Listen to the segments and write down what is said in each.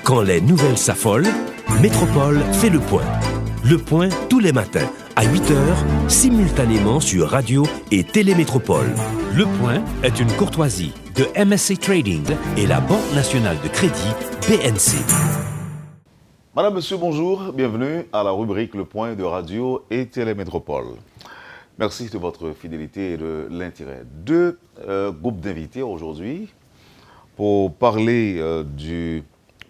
Quand les nouvelles s'affolent, Métropole fait le point. Le point tous les matins, à 8h, simultanément sur Radio et Télémétropole. Le point est une courtoisie de MSC Trading et la Banque nationale de crédit BNC. Madame, Monsieur, bonjour. Bienvenue à la rubrique Le Point de Radio et Télémétropole. Merci de votre fidélité et de l'intérêt. Deux groupes d'invités aujourd'hui pour parler du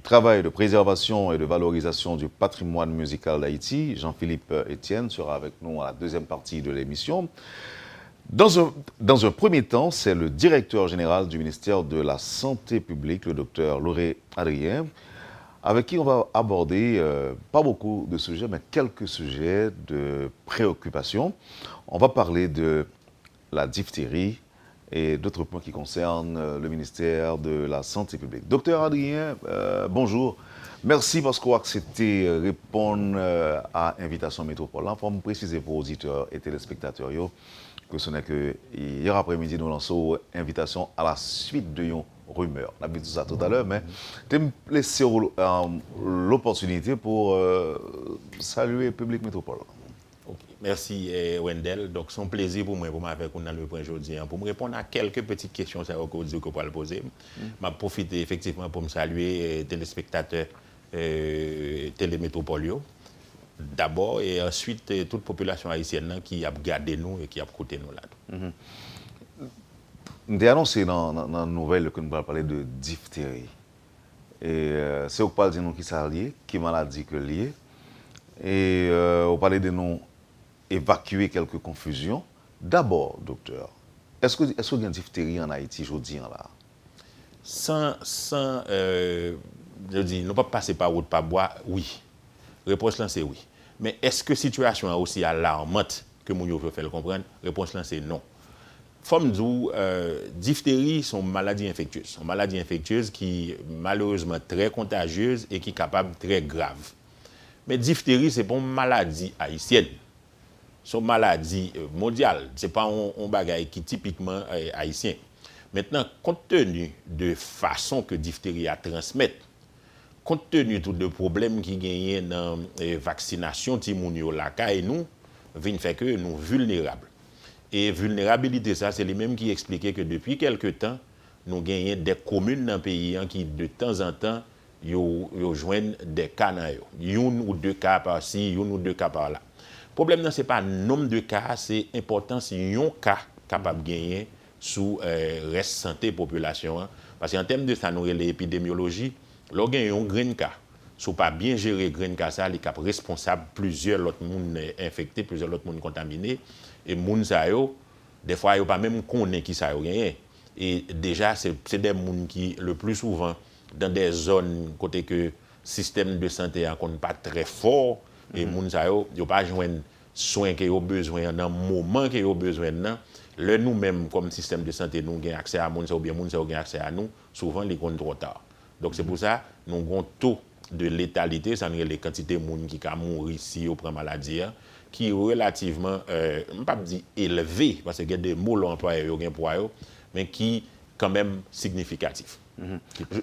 travail de préservation et de valorisation du patrimoine musical d'Haïti. Jean-Philippe Etienne sera avec nous à la deuxième partie de l'émission. Dans un premier temps, c'est le directeur général du ministère de la Santé publique, le docteur Lauré Adrien, avec qui on va aborder pas beaucoup de sujets, mais quelques sujets de préoccupation. On va parler de la diphtérie et d'autres points qui concernent le ministère de la Santé publique. Docteur Adrien, bonjour. Merci parce qu'on a accepté de répondre à l'invitation Métropole. Il faut me préciser pour auditeurs et téléspectateurs que ce n'est que hier après-midi, nous lançons une invitation à la suite de une rumeur. On a vu tout ça tout à l'heure, mais je vais laisser l'opportunité pour saluer le public Métropole. Okay. Merci Wendell. Donc c'est un plaisir pour moi avec vous dans le point aujourd'hui pour me répondre à quelques petites questions que vous pouvez poser. Je vais profiter effectivement pour me saluer les téléspectateurs Télémétropole d'abord et ensuite toute population haïtienne qui a regardé nous et qui a écouté nous là. Nous avons annoncé dans la nouvelle que nous allons parler de diphtérie. Et c'est au parle de nous qui sont liés, qui maladie que liée. Et on parlait de nous évacuer quelques confusions. D'abord, docteur, est-ce qu'il y a une diphtérie en Haïti aujourd'hui là? Je dis, nous ne pouvons pas passer par route, par bois, oui. Réponse là, c'est oui. Mais est-ce que la situation est aussi alarmante que nous veut faire le comprendre? Réponse là, c'est non. Comme dit, diphtérie sont maladies infectieuses. Sont maladies infectieuses qui malheureusement très contagieuses et qui sont capables très graves. Mais diphtérie, ce n'est pas une maladie haïtienne. C'est une maladie mondiale. Ce n'est pas un bagage qui est typiquement haïtien. Maintenant, compte tenu de la façon que diphtérie a transmettre, compte tenu de tous les problèmes qui gagnent dans la vaccination, et nous, vient fait que nous sommes vulnérables. Et vulnérabilité, ça, c'est les mêmes qui expliquaient que depuis quelque temps, nous gagnons des communes dans le pays qui, de temps en temps, ils joignent des cas dans eux. Une ou deux cas par-ci, une ou deux cas par-là. Le problème, ce n'est pas le nombre de cas, c'est l'importance d'un cas capable de gagner sous reste santé population. Parce qu'en termes de ça, nous l'épidémiologie, lorsqu'on a un grand cas, si on pas bien gérer le grand cas, ça, il est responsable de plusieurs autres personnes infectées, plusieurs autres personnes contaminées. Et les gens, des fois, ils ne pas même connaître qui ça a gagné. Et déjà, c'est des gens qui, le plus souvent, dans des zones côté que le système de santé n'est pas très fort, et les gens n'ont pas besoin soins qu'ils ont besoin dans le moment qu'ils ont besoin. Nous-mêmes, comme système de santé, nous avons accès à les gens ou bien les gens ont accès à nous, souvent, ils sont trop tard. Donc, c'est pour ça que nous avons un taux de létalité, ça veut dire les quantités de gens qui ont mouru ici au prend maladie, qui est relativement, je ne vais pas dire élevé, parce qu'il y a des mots employés, mais qui est quand même significatif.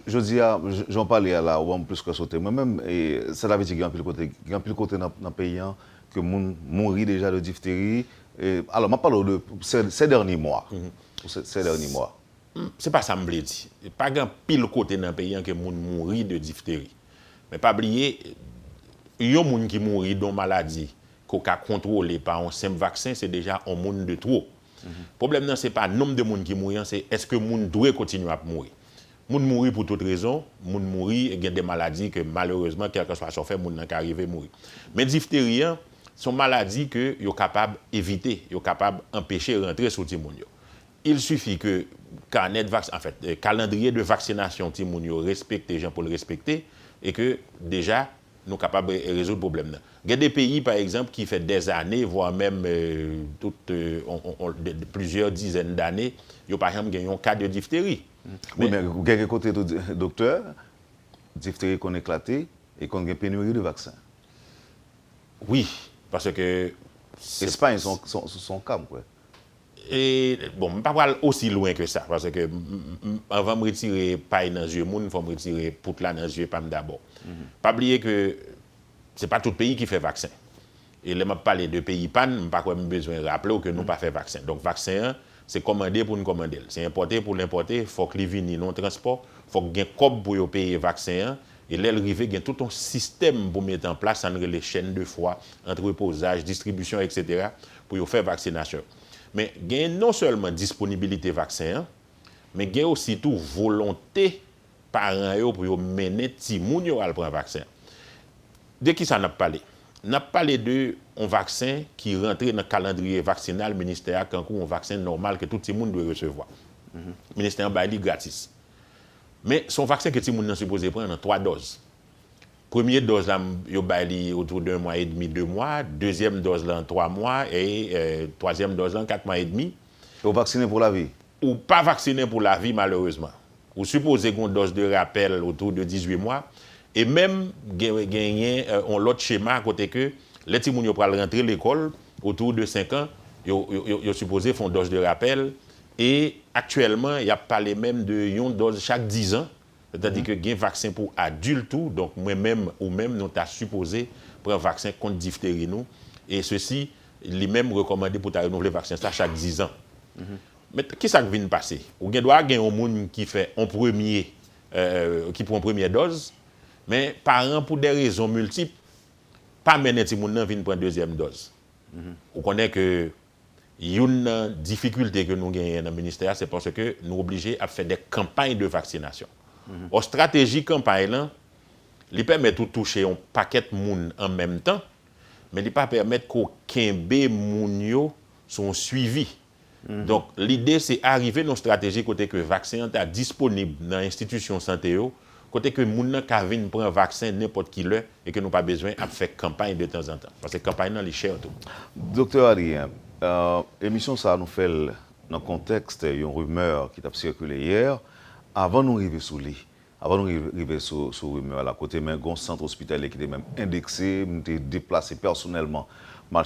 Je dis, j'en parlais là, ou en plus que sauter. Moi-même, ça veut dire qu'il y a un pile côté dans le pays que moun mourit déjà de diphtérie. Alors, je parle de ces derniers mois. Ces derniers mois. C'est pas ça que je veux dire. Il n'y a pas un pile côté dans le pays que moun mourit de diphtérie. Mais pas oublier, il y a des gens qui mourent d'une maladie qu'on a contrôlé par un simple vaccin, c'est déjà un monde de trop. Le problème, ce n'est pas le nombre de gens qui mourent, c'est est-ce que les gens doivent continuer à mourir. Les gens mourent pour toutes raisons, les gens mourent et il y a des maladies que malheureusement, quel que soit ce fait, les gens qui arrivent à mourir. Mais diphtérie, sont maladies que sont capables d'éviter, sont capables d'empêcher de rentrer sur le monde. Il suffit que le calendrier de vaccination respecte les gens pour le respecter et que déjà, nous sommes capables de résoudre le problème. Il y a des pays, par exemple, qui font des années, voire même plusieurs dizaines d'années, il y a par exemple un cas de diphtérie. Oui, mais vous avez côté docteur, diphtérie qu'on a éclaté et qu'on a une pénurie de vaccins. Oui, parce que... Espagne, son cas, quoi. Et bon, je ne vais pas aller aussi loin que ça, parce que avant de me retirer paille dans les yeux, il faut me retirer poutre là dans les yeux, pas d'abord. Pas oublier que ce n'est pas tout pays qui fait vaccin. Et là, je parle de pays pan, je n'ai pas besoin de rappeler que nous pas fait vaccin. Donc, vaccin, c'est commandé pour nous commander. C'est importé pour l'importer, il faut que les viennent non transport, il faut qu'il y ait un cob pour payer vaccin. Et là, il y a tout un système pour mettre en place entre les chaînes de froid, entreposage, distribution, etc., pour faire vaccination. Mais il y a non seulement disponibilité vaccin, mais il y a aussi tout volonté parents pour mener les gens à prendre vaccin. De qui ça n'a pas parlé? On a parlé d'un vaccin qui rentre dans le calendrier vaccinal ministère quand un vaccin normal que tout le monde doit recevoir. Le ministère a gratis. Mais son vaccin que tout le monde est supposé prendre en 3 doses. Première dose, il y a autour d'1 mois et demi, 2 mois. Deuxième dose, en 3 mois. Et troisième dose, en 4 mois et demi. Ou vacciné pour la vie? Ou pas vacciné pour la vie, malheureusement. Ou supposé qu'on dose de rappel autour de 18 mois. Et même, gagner l'autre schéma à côté que les petits gens qui rentrer à l'école autour de 5 ans, ils supposé font dose de rappel. Et actuellement, il y a parlé même de une dose chaque 10 ans. C'est-à-dire que il y a un vaccin pour adultes, donc moi-même ou même nous avons supposé prendre un vaccin contre diphtérie. Et ceci, les mêmes recommandé pour renouveler le vaccin ça chaque 10 ans. Mais qu'est-ce qui vient de passer? Ou il doit y avoir un monde qui fait un premier, qui prend une première dose, mais parents, pour des raisons multiples, pas mener les gens à prendre une deuxième dose. On connaît que une difficulté que nous avons dans le ministère, c'est parce que nous sommes obligés à faire des campagnes de vaccination. La stratégie campagne, elle permet de toucher un paquet de monde en même temps, mais elle ne permet pas qu'aucun monde soit suivi. Donc, l'idée, c'est d'arriver à une stratégie côté que le vaccin est disponible dans l'institution de santé, côté que les gens qui prendre un vaccin n'importe qui l'heure et que nous n'avons pas besoin de faire campagne de temps en temps. Parce que la campagne, elle est chère. Docteur Adrien, l'émission, ça nous fait dans le contexte d'une rumeur qui a circulé hier. Avant de nous arriver sous lit, avant de nous arriver sur rumeur, à côté, mais un centre hospitalier qui était même indexé, m'était déplacé personnellement. Mais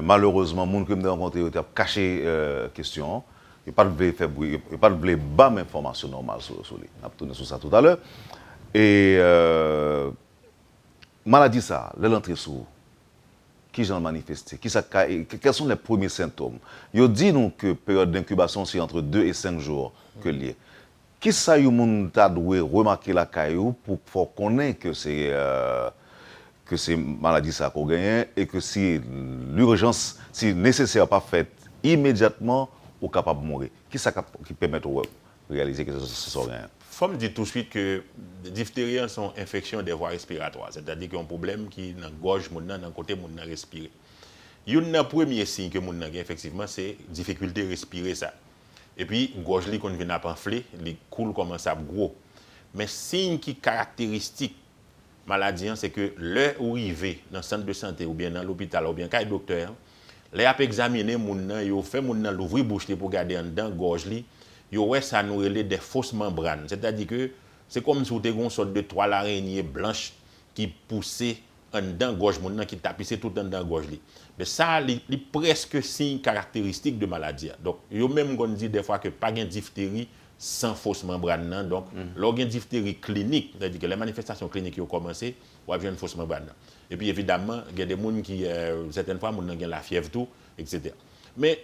malheureusement, les gens que je rencontré ont caché la question. Il n'y a pas de faire bruit, il n'y a pas de bas information normale sur lui. On a tourné sur ça tout à l'heure. Et maladie ça, l'entrée sous qui j'en manifesté, quels sont les premiers symptômes? Ils disent nous que la période d'incubation c'est entre 2 et 5 jours que lié. Qui ça y a doit remarquer la caillou pour connaître que c'est maladie ça qu'on gagne et que si l'urgence, si nécessaire pas faite immédiatement, ou capable de mourir. Qui ça qui permet de réaliser que ce soit rien? Il faut me dire tout de suite que les diphtéries sont infections des voies respiratoires, c'est-à-dire qu'il y a un problème qui dans la gorge, dans le côté de respirer. Le premier signe que mon effectivement, c'est difficulté à respirer ça. Et puis, la gorge qu'on vient à pamphler, les coules commencent à gros. Mais signe qui caractéristique maladie, c'est que l'heure où il va dans le centre de santé ou bien dans l'hôpital ou bien quand le docteur, les a examiné mon nan, yo fait mon nan l'ouvrir bouche pour garder en dedans gorge li, yo ouais ça nous relève des fausses membranes. C'est-à-dire que c'est comme si vous avez une sorte de toile araignée blanche qui poussait en dedans gorge mon nan qui tapissait tout en dedans gorge li. Mais ça li presque signe caractéristique de maladie. Donc yo même qu'on dit des fois que pas gain diphtérie sans fausse membrane nan. Donc l'organe diphtérie clinique, c'est-à-dire que les manifestations cliniques ont commencé, ou avoir une fausse membrane. Et puis évidemment, il y a des gens qui, certaines fois, ont la fièvre, tout, etc. Mais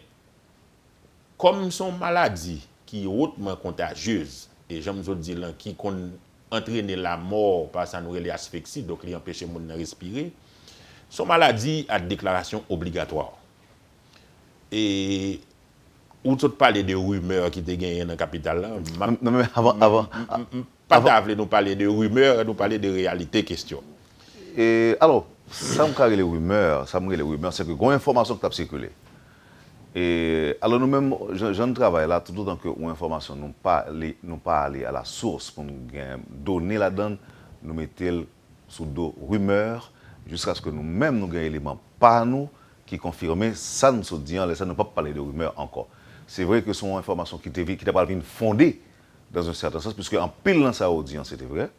comme son maladie qui est hautement contagieuse, et j'aime vous dire qui entraîne la mort par sa nourriture asphyxie, donc il empêche les gens de respirer, son maladie a déclaration obligatoire. Et où tu parles de rumeurs qui te gagnent dans la capitale là, non, mais avant. Pas d'avler nous parler de rumeurs, nous parler de réalité question. Et alors, ça me carré les rumeurs, c'est que une information qui a circulé. Et alors nous-mêmes, je travaille là tout le temps que une information nous pas aller à la source pour nous donner la donne, nous mettre sous dos rumeurs jusqu'à ce que nous-mêmes nous gagnons éléments par nous qui confirment ça nous se dit, ça ne peut pas parler de rumeurs encore. C'est vrai que c'est une information qui n'a pas été fondée dans un certain sens, puisque en pile dans sa audience, c'était vrai.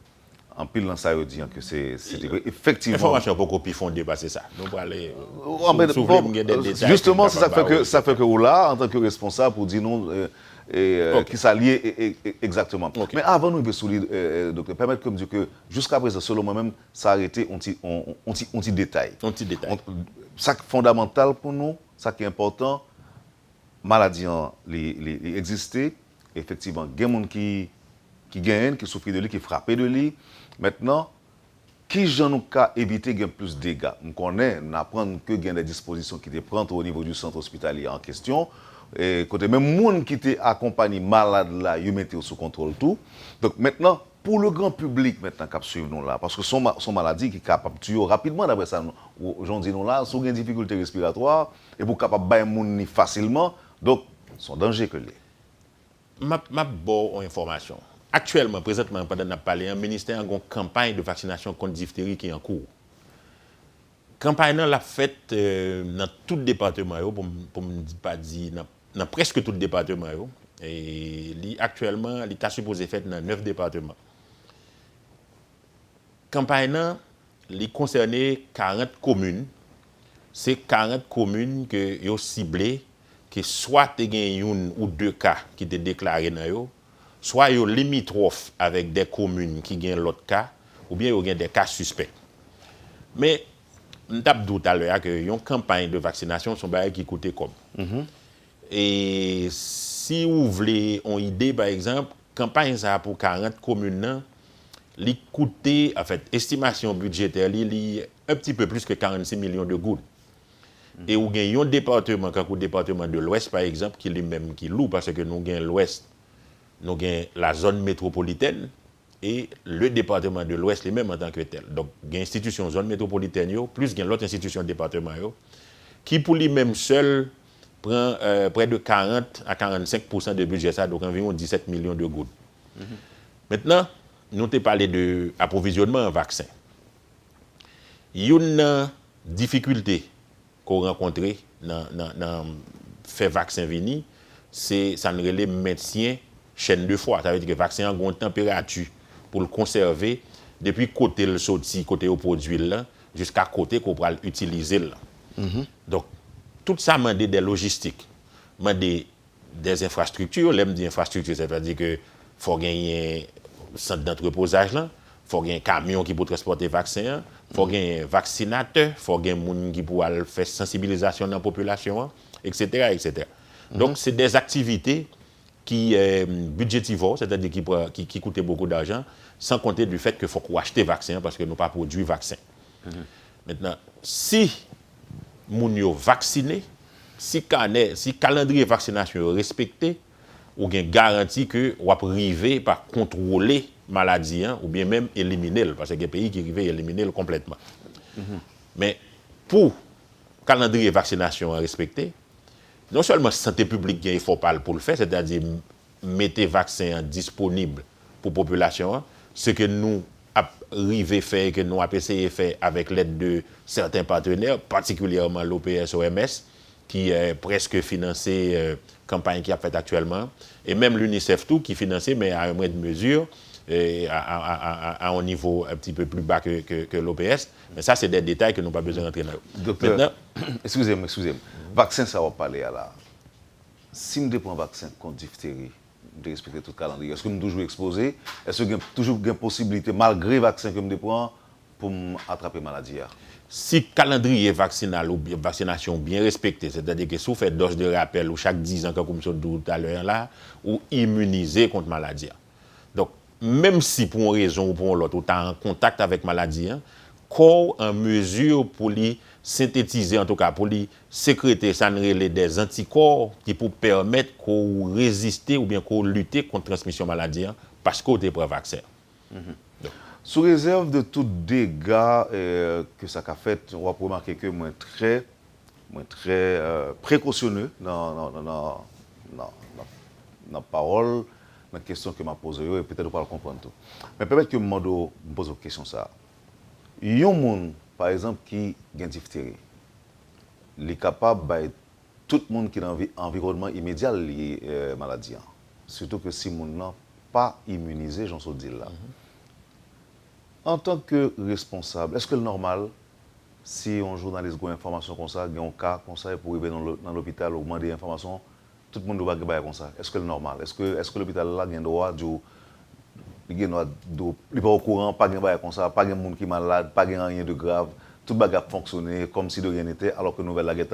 en pile dans ça, dit que c'était effectivement. Information beaucoup plus fondée, c'est ça. Nous pour aller. Justement, c'est ça fait que vous là, en tant que responsable, pour dire non, qui s'allie exactement. Okay. Mais avant nous, docteur, permettez que me dire que jusqu'à présent, selon moi-même, ça a arrêté un petit détail. Un petit détail. Ça qui est fondamental pour nous, ça qui est important, maladie existait, effectivement, il y a des gens qui gagnent, qui souffrent de lui, qui frappent de lui. Maintenant, qui j'en ai qu'à éviter de plus de dégâts? On connaît, on apprend que il y a des dispositions qui étaient prises au niveau du centre hospitalier en question. Et côté même monde qui était accompagné malade là, ils mettaient sous contrôle tout. Donc maintenant, pour le grand public maintenant qui suivre nous là, parce que son maladie qui est capable de tuer rapidement d'après ça, j'en dis nous là, sont des difficultés respiratoires et pour capable bailler monde facilement, donc son danger que les. Ma bonne information. Actuellement, présentement, pendant que nous parlons, le ministère a une campagne de vaccination contre diphtérie qui est en cours. La campagne l'a faite dans tout le département, pour ne pas dire dans presque tout le département. Et actuellement, il est supposé faire dans 9 départements. La campagne concerne 40 communes. C'est 40 communes que ont ciblées, que soit il y a une ou deux cas qui étaient déclarés dans eux, soit ils sont limitrophes avec des communes qui ont l'autre cas, ou bien ils ont des cas suspects. Mais, nous avons dit tout à l'heure que une campagne de vaccination sont qui coûtent comme. Et si vous voulez une idée, par exemple, campagne ça pour 40 communes, li coûté, en fait, estimation budgétaire, li un petit peu plus que 46 millions de gouttes. Et vous avez un département, comme le département de l'Ouest, par exemple, qui lui-même qui loue, parce que nous avons l'Ouest, nous avons la zone métropolitaine, et le département de l'Ouest lui-même en tant que tel. Donc, il y a une institution zone métropolitaine, plus il y a l'autre institution département, qui pour lui-même seul prend près de 40 à 45% de budget, ça, donc environ 17 millions de gouttes. Maintenant, nous avons parlé d'approvisionnement en vaccin. Il y a une difficulté qu'on rencontre dans faire vaccin venir, c'est ça nous relève médecin chaîne de froid. Ça veut dire que le vaccin a une température pour le conserver depuis côté le sorti, côté au produit là, jusqu'à côté qu'on pourra l'utiliser là. Donc, tout ça m'a des logistiques, m'a des infrastructures. L'aime des infrastructures, ça veut dire que faut gagner un centre d'entreposage là, faut gagner un camion qui peut transporter vaccin, faut gagner un vaccinateur, faut gagner un monde qui pourra faire sensibilisation dans la population, etc., etc. Donc, c'est des activités qui budgétivores, c'est-à-dire qui coûtent beaucoup d'argent, sans compter du fait qu'il faut acheter vaccin parce que nous pas produit vaccin. Maintenant, si nous sommes vaccinés, si calendrier de vaccination est respecté, ou bien garantie que on va arriver par contrôler maladie ou bien même éliminer parce qu'il y a des pays qui arrivent à éliminer complètement. Mais pour calendrier de vaccination respecté, non seulement santé publique il faut pas pour le faire, c'est-à-dire mettre vaccin disponible pour la population, ce que nous arrivons à faire, que nous avons essayé de faire avec l'aide de certains partenaires, particulièrement l'OPS, OMS, qui est presque financé campagne qui a fait actuellement, et même l'UNICEF tout qui financé, mais à un moindre mesure, à un niveau un petit peu plus bas que l'OPS. Mais ça, c'est des détails que nous n'avons pas besoin d'entrer là. Docteur, excusez-moi. Vaccin, ça va parler à la. Si je prends un vaccin contre diphtérie, je respecte tout le calendrier. Est-ce que je suis toujours exposé? Est-ce que j'ai toujours une possibilité, malgré le vaccin que je prends, pour attraper la maladie? Si le calendrier vaccinal ou vaccination bien respecté, c'est-à-dire que si vous faites dose de rappel ou chaque 10 ans, comme je dit tout à l'heure là, ou immunisé contre la maladie. Donc, même si pour une raison ou pour l'autre, vous êtes en contact avec la maladie, corps en mesure pour lui synthétiser, en tout cas pour lui sécréter, ça des anticorps qui pour permettre qu'on résiste ou bien qu'on lutte contre la transmission de la maladie parce qu'on est pour un vaccin. Sous réserve de tout dégât que ça a fait, on va remarquer que moi très précautionneux dans la parole, dans la question que m'a posée, et peut-être pas le comprendre tout. Mais peut-être que je me pose une question ça. Il y a un monde, par exemple, qui a une diphtérie. Il est capable de tout le monde qui est dans l'environnement immédiat lié à la maladie. Surtout que si le monde n'est pas immunisé, j'en suis dit là. En tant que responsable, est-ce que le normal, si un journaliste a une information comme ça, il y a un cas comme ça, pour arriver dans l'hôpital ou demander des informations, tout le monde doit faire comme ça? Est-ce que c'est normal? Est-ce que l'hôpital là a le droit de... Il n'est pas au courant, pas de comme ça, pas de monde qui est malade, pas de rien de grave. Tout le bagage fonctionnait comme si de rien n'était, alors que la nouvelle est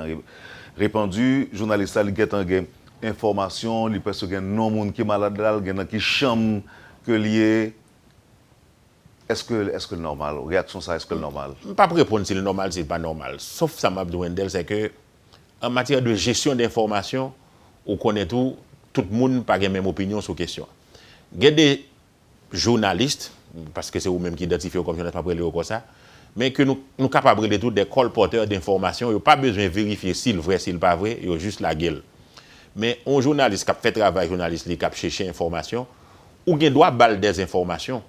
répandue. Les journalistes ont des informations, les personnes qui non monde qui est malade, qui chambre que lié. Est-ce que normal? Réaction ça, est-ce que normal? Je ne peux pas répondre si c'est normal, si c'est pas normal. Sauf ça m'a besoin d'elle, c'est que en matière de gestion d'information, on connaît tout le monde n'a pas la même opinion sur la question. Il y a des journalistes, parce que c'est vous-même qui identifiez comme journaliste, pas prélé comme ça, mais que nous sommes capables de tout des colporteurs d'informations. Ils n'ont pas besoin de vérifier s'il est vrai, s'il n'est pas vrai, ils ont juste la gueule. Mais un journaliste qui a fait travail, journaliste qui a cherché information, ou qui doit baller des informations,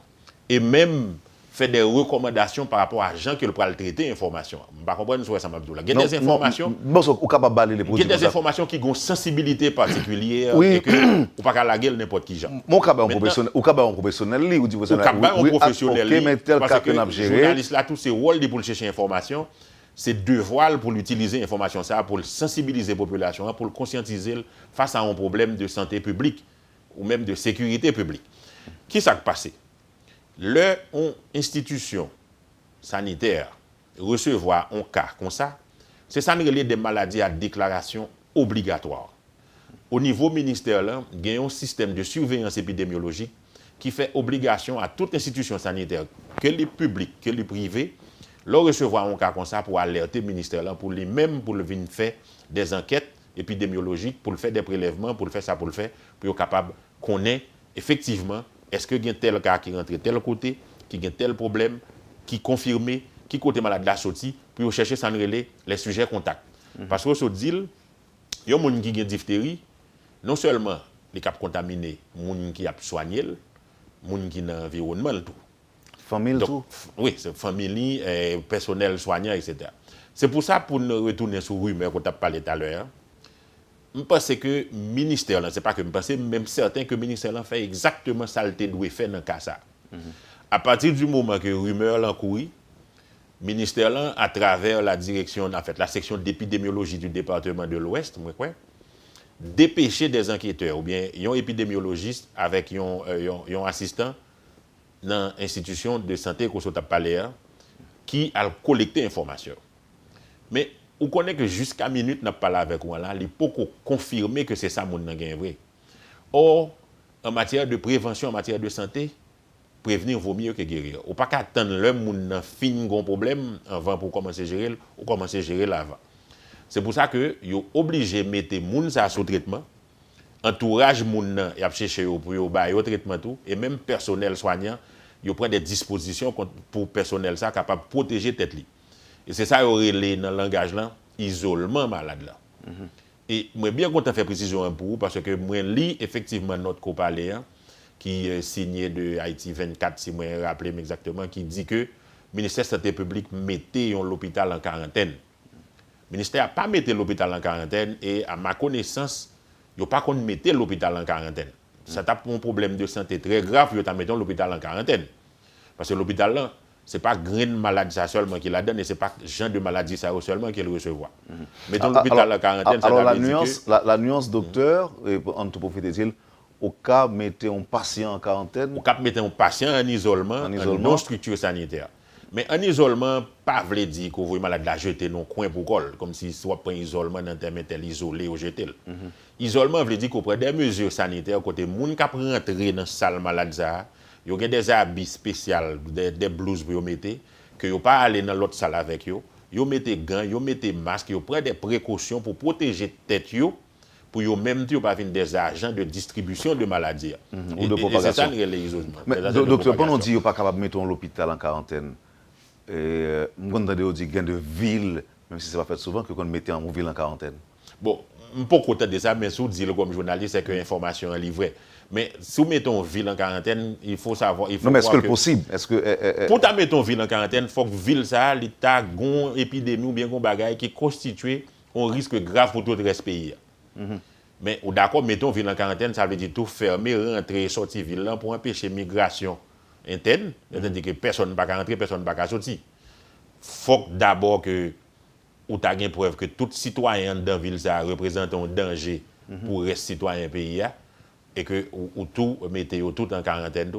et même faire des recommandations par rapport à les gens qui pourraient traiter l'information. Je ne comprends pas ça, Mabdoula. Il y a des informations. Il y a des informations qui ont une sensibilité particulière et que vous ne pouvez pas la gueule n'importe qui. Mon cas professionnel, ou cas professionnel, ou professionnel, parce que le journaliste là, tout ses rôles pour chercher l'information, c'est devoir pour l'utiliser l'information ça, pour sensibiliser la population, pour le conscientiser face à un problème de santé publique ou même de sécurité publique. Qui s'est passé? Leur institution sanitaire recevoir un cas comme ça, c'est ça des maladies à déclaration obligatoire. Au niveau ministère, il y a un système de surveillance épidémiologique qui fait obligation à toute institution sanitaire, que les publics, que les privés, leur recevoir un cas comme ça pour alerter le ministère, pour les mêmes pour le faire des enquêtes épidémiologiques, pour le faire des prélèvements, pour le faire ça, pour être capable de connaître effectivement est-ce que y a tel cas qui rentre tel côté, qui a tel problème, qui confirmé, qui côté malade la sortie, pour chercher sans les sujets contacts. Parce que ce deal, il y a des gens qui ont diphtérie, non seulement les cap contaminés, les gens qui ont soigné, les gens qui ont dans l'environnement tout. Famille donc, tout. Oui, c'est famille, personnel soignant, etc. C'est pour ça, pour nous retourner sur rumeur qu'on a parlé tout à l'heure, je pense que le ministère, ce n'est pas que je pense, même certain que le ministère fait exactement ça qu'il doit faire dans le cas. À partir du moment que rumeur l'a couru, le ministère, à travers la direction, en fait, la section d'épidémiologie du département de l'Ouest, dépêcher des enquêteurs, ou bien un épidémiologiste avec un assistant dans l'institution de santé qu'on a parlé, qui a collecté l'information. Mais on connaît que jusqu'à minute n'a pas parlé avec moi là, il peut confirmer que c'est ça mon nan vrai. Or, en matière de prévention, en matière de santé, prévenir vaut mieux que guérir. Ou pas qu'attendre le moun nan fin gon problème avant pour commencer à gérer ou commencer à gérer avant. C'est pour ça que yo obligé mettre moun ça sous traitement, entourage moun nan y a chercher pour yo ba yo traitement tout et même personnel soignant, yo prend des dispositions pour personnel ça capable de protéger tête li. Et c'est ça aurait dans le langage là, isolement malade là. Et moi bien content faire précision pour vous parce que moi lis effectivement notre copaléen qui est signé de Haïti 24 si moi rappelle exactement qui dit que le ministère de la Santé publique mettait l'hôpital en quarantaine. Le ministère n'a pas mis l'hôpital en quarantaine et à ma connaissance, il n'a pas mis l'hôpital en quarantaine. Ça tape un problème de santé très grave, il a mis l'hôpital en quarantaine. Parce que l'hôpital là, ce n'est pas graine maladie ça seulement qui la donne et ce n'est pas genre de maladie ça seulement qu'il recevoir. Mettons l'hôpital en quarantaine, ça alors la nuance docteur, en tout profiter au cas mettez un patient en quarantaine. Au cas mettez un patient en isolement, en non-structure sanitaire. Mais en isolement, pas veut dire que vous malade la jeter dans coin pour colle, comme si soit pas un isolement dans tel isolé ou jeter. Isolement veut dire qu'on prend des mesures sanitaires côté moun qui rentrer dans salle malade ça. Il y a des habits spéciaux, des blouses pour mettre, que vous pas aller dans l'autre salle avec vous. Vous mettez gants, vous mettez masques, vous prenez des précautions pour protéger tête vous, pour vous même pas venir des agents de distribution de maladies. Ou de propagation. Et c'est ça l'isolement. Mais docteur, pendant qu'on dit que vous pas capable de mettre l'hôpital en quarantaine, et vous entendez dire qu'il y a de villes, même si ce n'est pas fait souvent, que vous mettez en ville en quarantaine. Bon, je ne peux pas compter de ça, mais si vous dites comme journaliste, c'est que l'information est livrée. Mais si vous mettez une ville en quarantaine, il faut savoir. Non, mais est-ce que c'est possible? Pour mettre une ville en quarantaine, il faut que la ville, ça, l'État, une épidémie ou bien un bagage qui constitue un risque grave pour tout le reste du pays. Mais d'accord, mettons une ville en quarantaine, ça veut dire tout fermer, rentrer, sortir ville pour empêcher la migration interne, c'est-à-dire que personne ne peut pas rentrer, personne ne peut pas sortir. Faut d'abord que ou tu as une preuve que tout citoyen dans la ville ça représente un danger pour le citoyen pays et que ou tout mettez tout en quarantaine.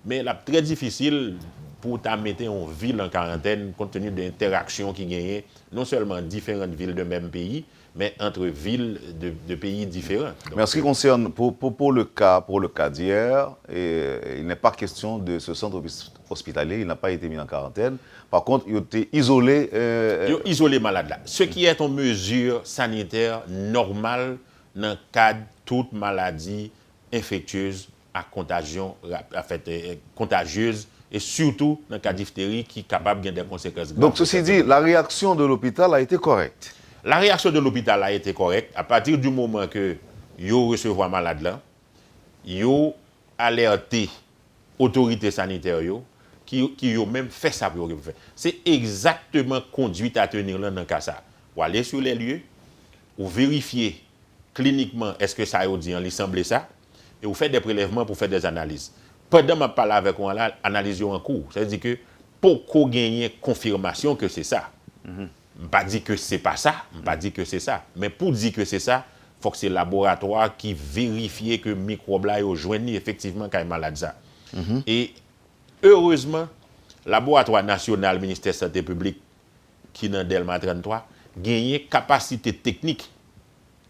Mais c'est très difficile pour mettre une ville en quarantaine compte tenu de l'interaction qui gagne non seulement différentes villes de même pays, mais entre villes de pays différents. Donc, mais en ce qui concerne, pour le cas d'hier, il n'est pas question de ce centre hospitalier, il n'a pas été mis en quarantaine. Par contre, il a été isolé. Il a isolé malade là. Ce qui est une mesure sanitaire normale dans le cadre de toute maladie infectieuse à contagion, contagieuse, et surtout dans le cas de diphtérie qui est capable de des conséquences graves. Donc, ceci dit, la réaction de l'hôpital a été correcte. La réaction de l'hôpital a été correcte à partir du moment que yo recevoir malade là, yo alerté autorité sanitaire yo qui yo même fait ça pour faire. C'est exactement conduite à tenir là dans cas ça. Ou aller sur les lieux, ou vérifier cliniquement est-ce que ça yo dit en lui semble ça et vous faites des prélèvements pour faire des analyses. Pendant que je parle avec vous, l'analyse est en cours. C'est-à-dire que pour qu'on gagne confirmation que c'est ça, je ne pas dire que c'est pas ça, je ne pas dire que c'est ça. Mais pour dire que c'est ça, il faut que c'est le laboratoire qui vérifie que le microbe là est joint effectivement quand il est malade ça. Et heureusement, le laboratoire national ministère de la Santé publique qui est dans Delma 33 gagne capacité technique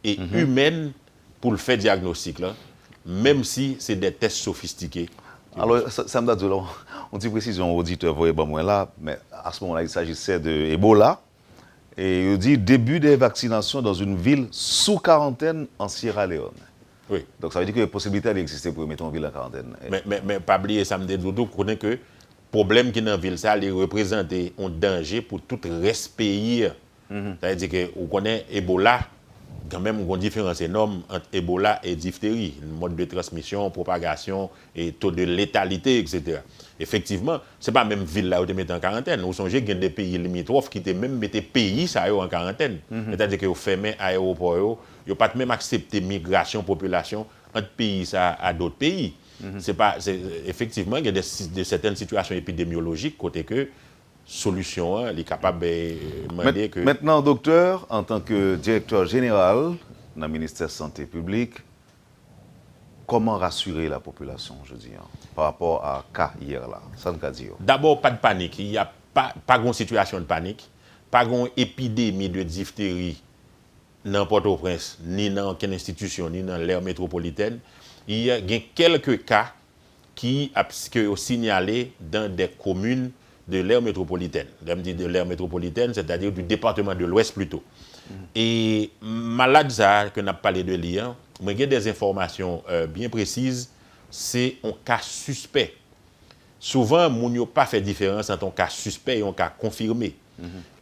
et humaine pour le faire diagnostic là, même si c'est des tests sophistiqués. Alors, ça me donne on dit précision auditeur, voyez pas moi là, mais à ce moment-là, il s'agissait de Ebola. Et il dit début des vaccinations dans une ville sous quarantaine en Sierra Leone. Oui. Donc ça veut dire que la possibilité d'exister pour mettre une ville en quarantaine. Mais pas oublier, ça me dit tout connaît que le problème qui est dans la ville, ça représente un danger pour tout le reste pays. C'est-à-dire que vous connaissez Ebola, quand même, il y a une différence énorme entre Ebola et diphtérie, mode de transmission, propagation et taux de létalité, etc. Effectivement, ce n'est pas la même ville là où tu mets en quarantaine. Vous songez qu'il y a des pays limitrophes qui même mettent pays ça en quarantaine. C'est-à-dire que vous fermez l'aéroport, vous n'avez pas même accepté migration, population entre pays ça à d'autres pays. Effectivement, il y a certaines situations épidémiologiques côté que solution, il est capable de demander que... Maintenant, docteur, en tant que directeur général dans le ministère de la Santé publique, comment rassurer la population, je dis, par rapport à cas hier là, sans cas dire? D'abord, pas de panique. Il n'y a pas de situation de panique, pas de épidémie de diphtérie dans Port-au-Prince, ni dans aucune institution, ni dans l'aire métropolitaine. Il y a quelques cas qui sont signalés dans des communes de l'aire métropolitaine. Je dis de l'aire métropolitaine, c'est-à-dire du département de l'Ouest plutôt. Et malade ça, que n'a parlé de l'IA, mais il y a des informations bien précises, c'est un cas suspect. Souvent, on n'a pas fait différence entre un cas suspect et un cas confirmé.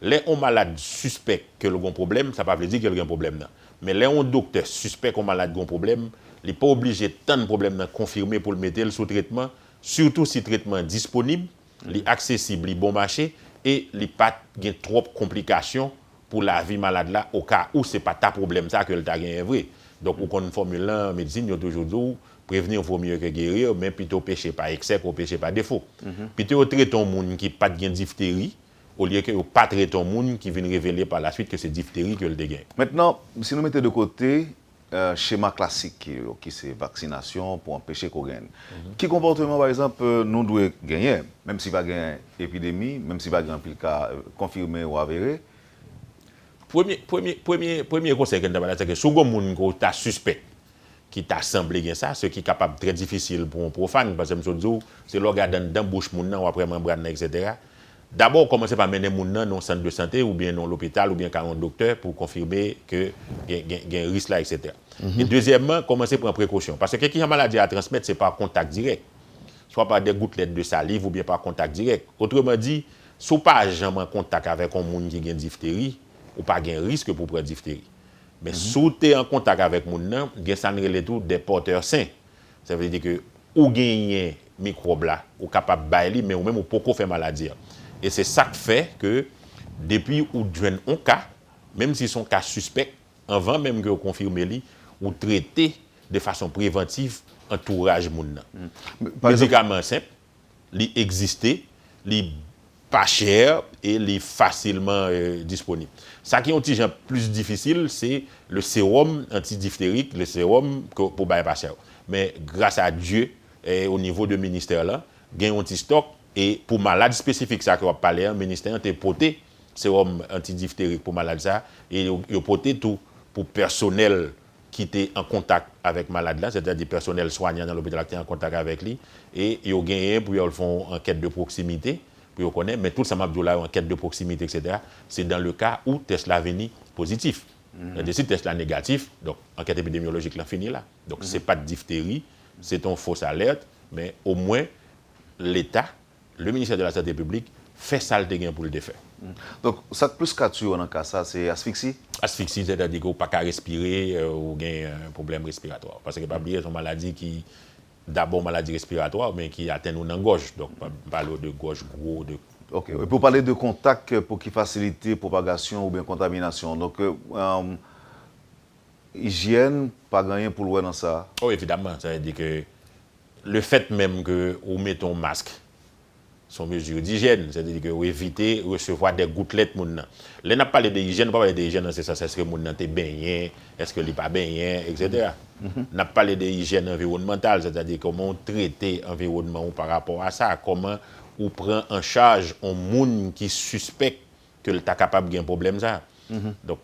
Les malades suspects que le problème, ça ne veut pas dire qu'il y a un problème. Non. Mais les docteurs suspects que le malade a un problème, il n'est pas obligé de tant de problèmes confirmés pour le mettre sous traitement, surtout si le traitement est disponible, il est accessible, il est bon marché et il n'y a pas trop de complications pour la vie malade là au cas où ce n'est pas ta problème ça que le t'a gagné vrai. Donc on une formule en médecine, il y a toujours dit prévenir vaut mieux que guérir, mais plutôt pécher par excès pour pécher par défaut. Plutôt traiter un monde qui n'a pas de diphtérie au lieu que pas traiter un monde qui vient révéler par la suite que c'est diphtérie que le dégât. Maintenant, si nous mettons de côté schéma classique qui c'est vaccination pour empêcher qu'on gagne. Quel comportement, par exemple, nous devons gagner, même si pas gagne épidémie, même si pas gagne un cas confirmé ou avéré? Premier conseil que nous avons, c'est que si vous avez suspect qui t'a semblé ça, ce qui est capable très difficile pour un profane, parce que c'est l'organe dans la bouche ou après membrane, etc. D'abord, commencez par mener les gens dans le centre de santé ou bien dans l'hôpital ou bien par un docteur pour confirmer qu'il y a un risque là, etc. Et deuxièmement, commencez par précaution. Parce que qui a une maladie à transmettre, ce n'est pas contact direct. Soit par des gouttelettes de salive ou bien par contact direct. Autrement dit, si vous n'êtes pas jamais en contact avec un monde qui a une diphtérie, ou pas un risque pour prendre diphtérie. Mais si vous êtes en contact avec les gens, vous avez des porteurs sains. Ça veut dire que vous gagnez microbe là, vous êtes capable de bailler, mais vous même vous pouvez faire maladie. Et c'est ça qui fait que depuis que vous avez un cas, même si son cas suspect, avant même que vous confirmez, vous traitez de façon préventive l'entourage. Médicaments simples, li exister, li pas cher et li facilement disponible. Ça qui est un petit genre plus difficile, c'est le sérum antidiphtérique, le sérum pour bailler pas cher. Mais grâce à Dieu, au niveau du ministère là, gain un petit stock et pour malades spécifiques ça qu'on va parler, le ministère a porté sérum antidiphtérique pour malades ça et il a porté tout pour personnel qui était en contact avec malade là, c'est-à-dire personnel soignant dans l'hôpital qui était en contact avec lui et ils ont gagné pour ils font enquête de proximité pour connaître mais tout ça m'a dit là enquête de proximité etc. C'est dans le cas où test là venu positif. Si test là négatif, donc enquête épidémiologique là fini là. Donc c'est pas de diphtérie, c'est une fausse alerte, mais au moins l'État, le ministère de la Santé publique fait ça le gain pour le défaire. Donc, ça plus qu'à tuer dans le cas ça, c'est asphyxie? Asphyxie, c'est-à-dire qu'on ne peut pas respirer ou a un problème respiratoire. Parce que pas oublier, c'est une maladie qui, d'abord maladie respiratoire, mais qui atteint nous dans la gorge. Donc, pas parler de gorge gros. Ok. Et pour parler de contact, pour qui facilite la propagation ou bien contamination, donc, hygiène, pas gagné pour le dans ça? Oh, évidemment, ça veut dire que le fait même que vous mettez un masque, sont mesures d'hygiène, c'est-à-dire que vous évitez de recevoir des gouttelettes. Là, on n'a pas parlé d'hygiène, pas parlé d'hygiène, c'est ça, est-ce que mon est baigné, est-ce que il n'est pas baigné, etc. On n'a pas parlé d'hygiène environnementale, c'est-à-dire comment traiter l'environnement par rapport à ça, comment on prend en charge un monde qui suspecte que tu es capable de un problème ça. Donc,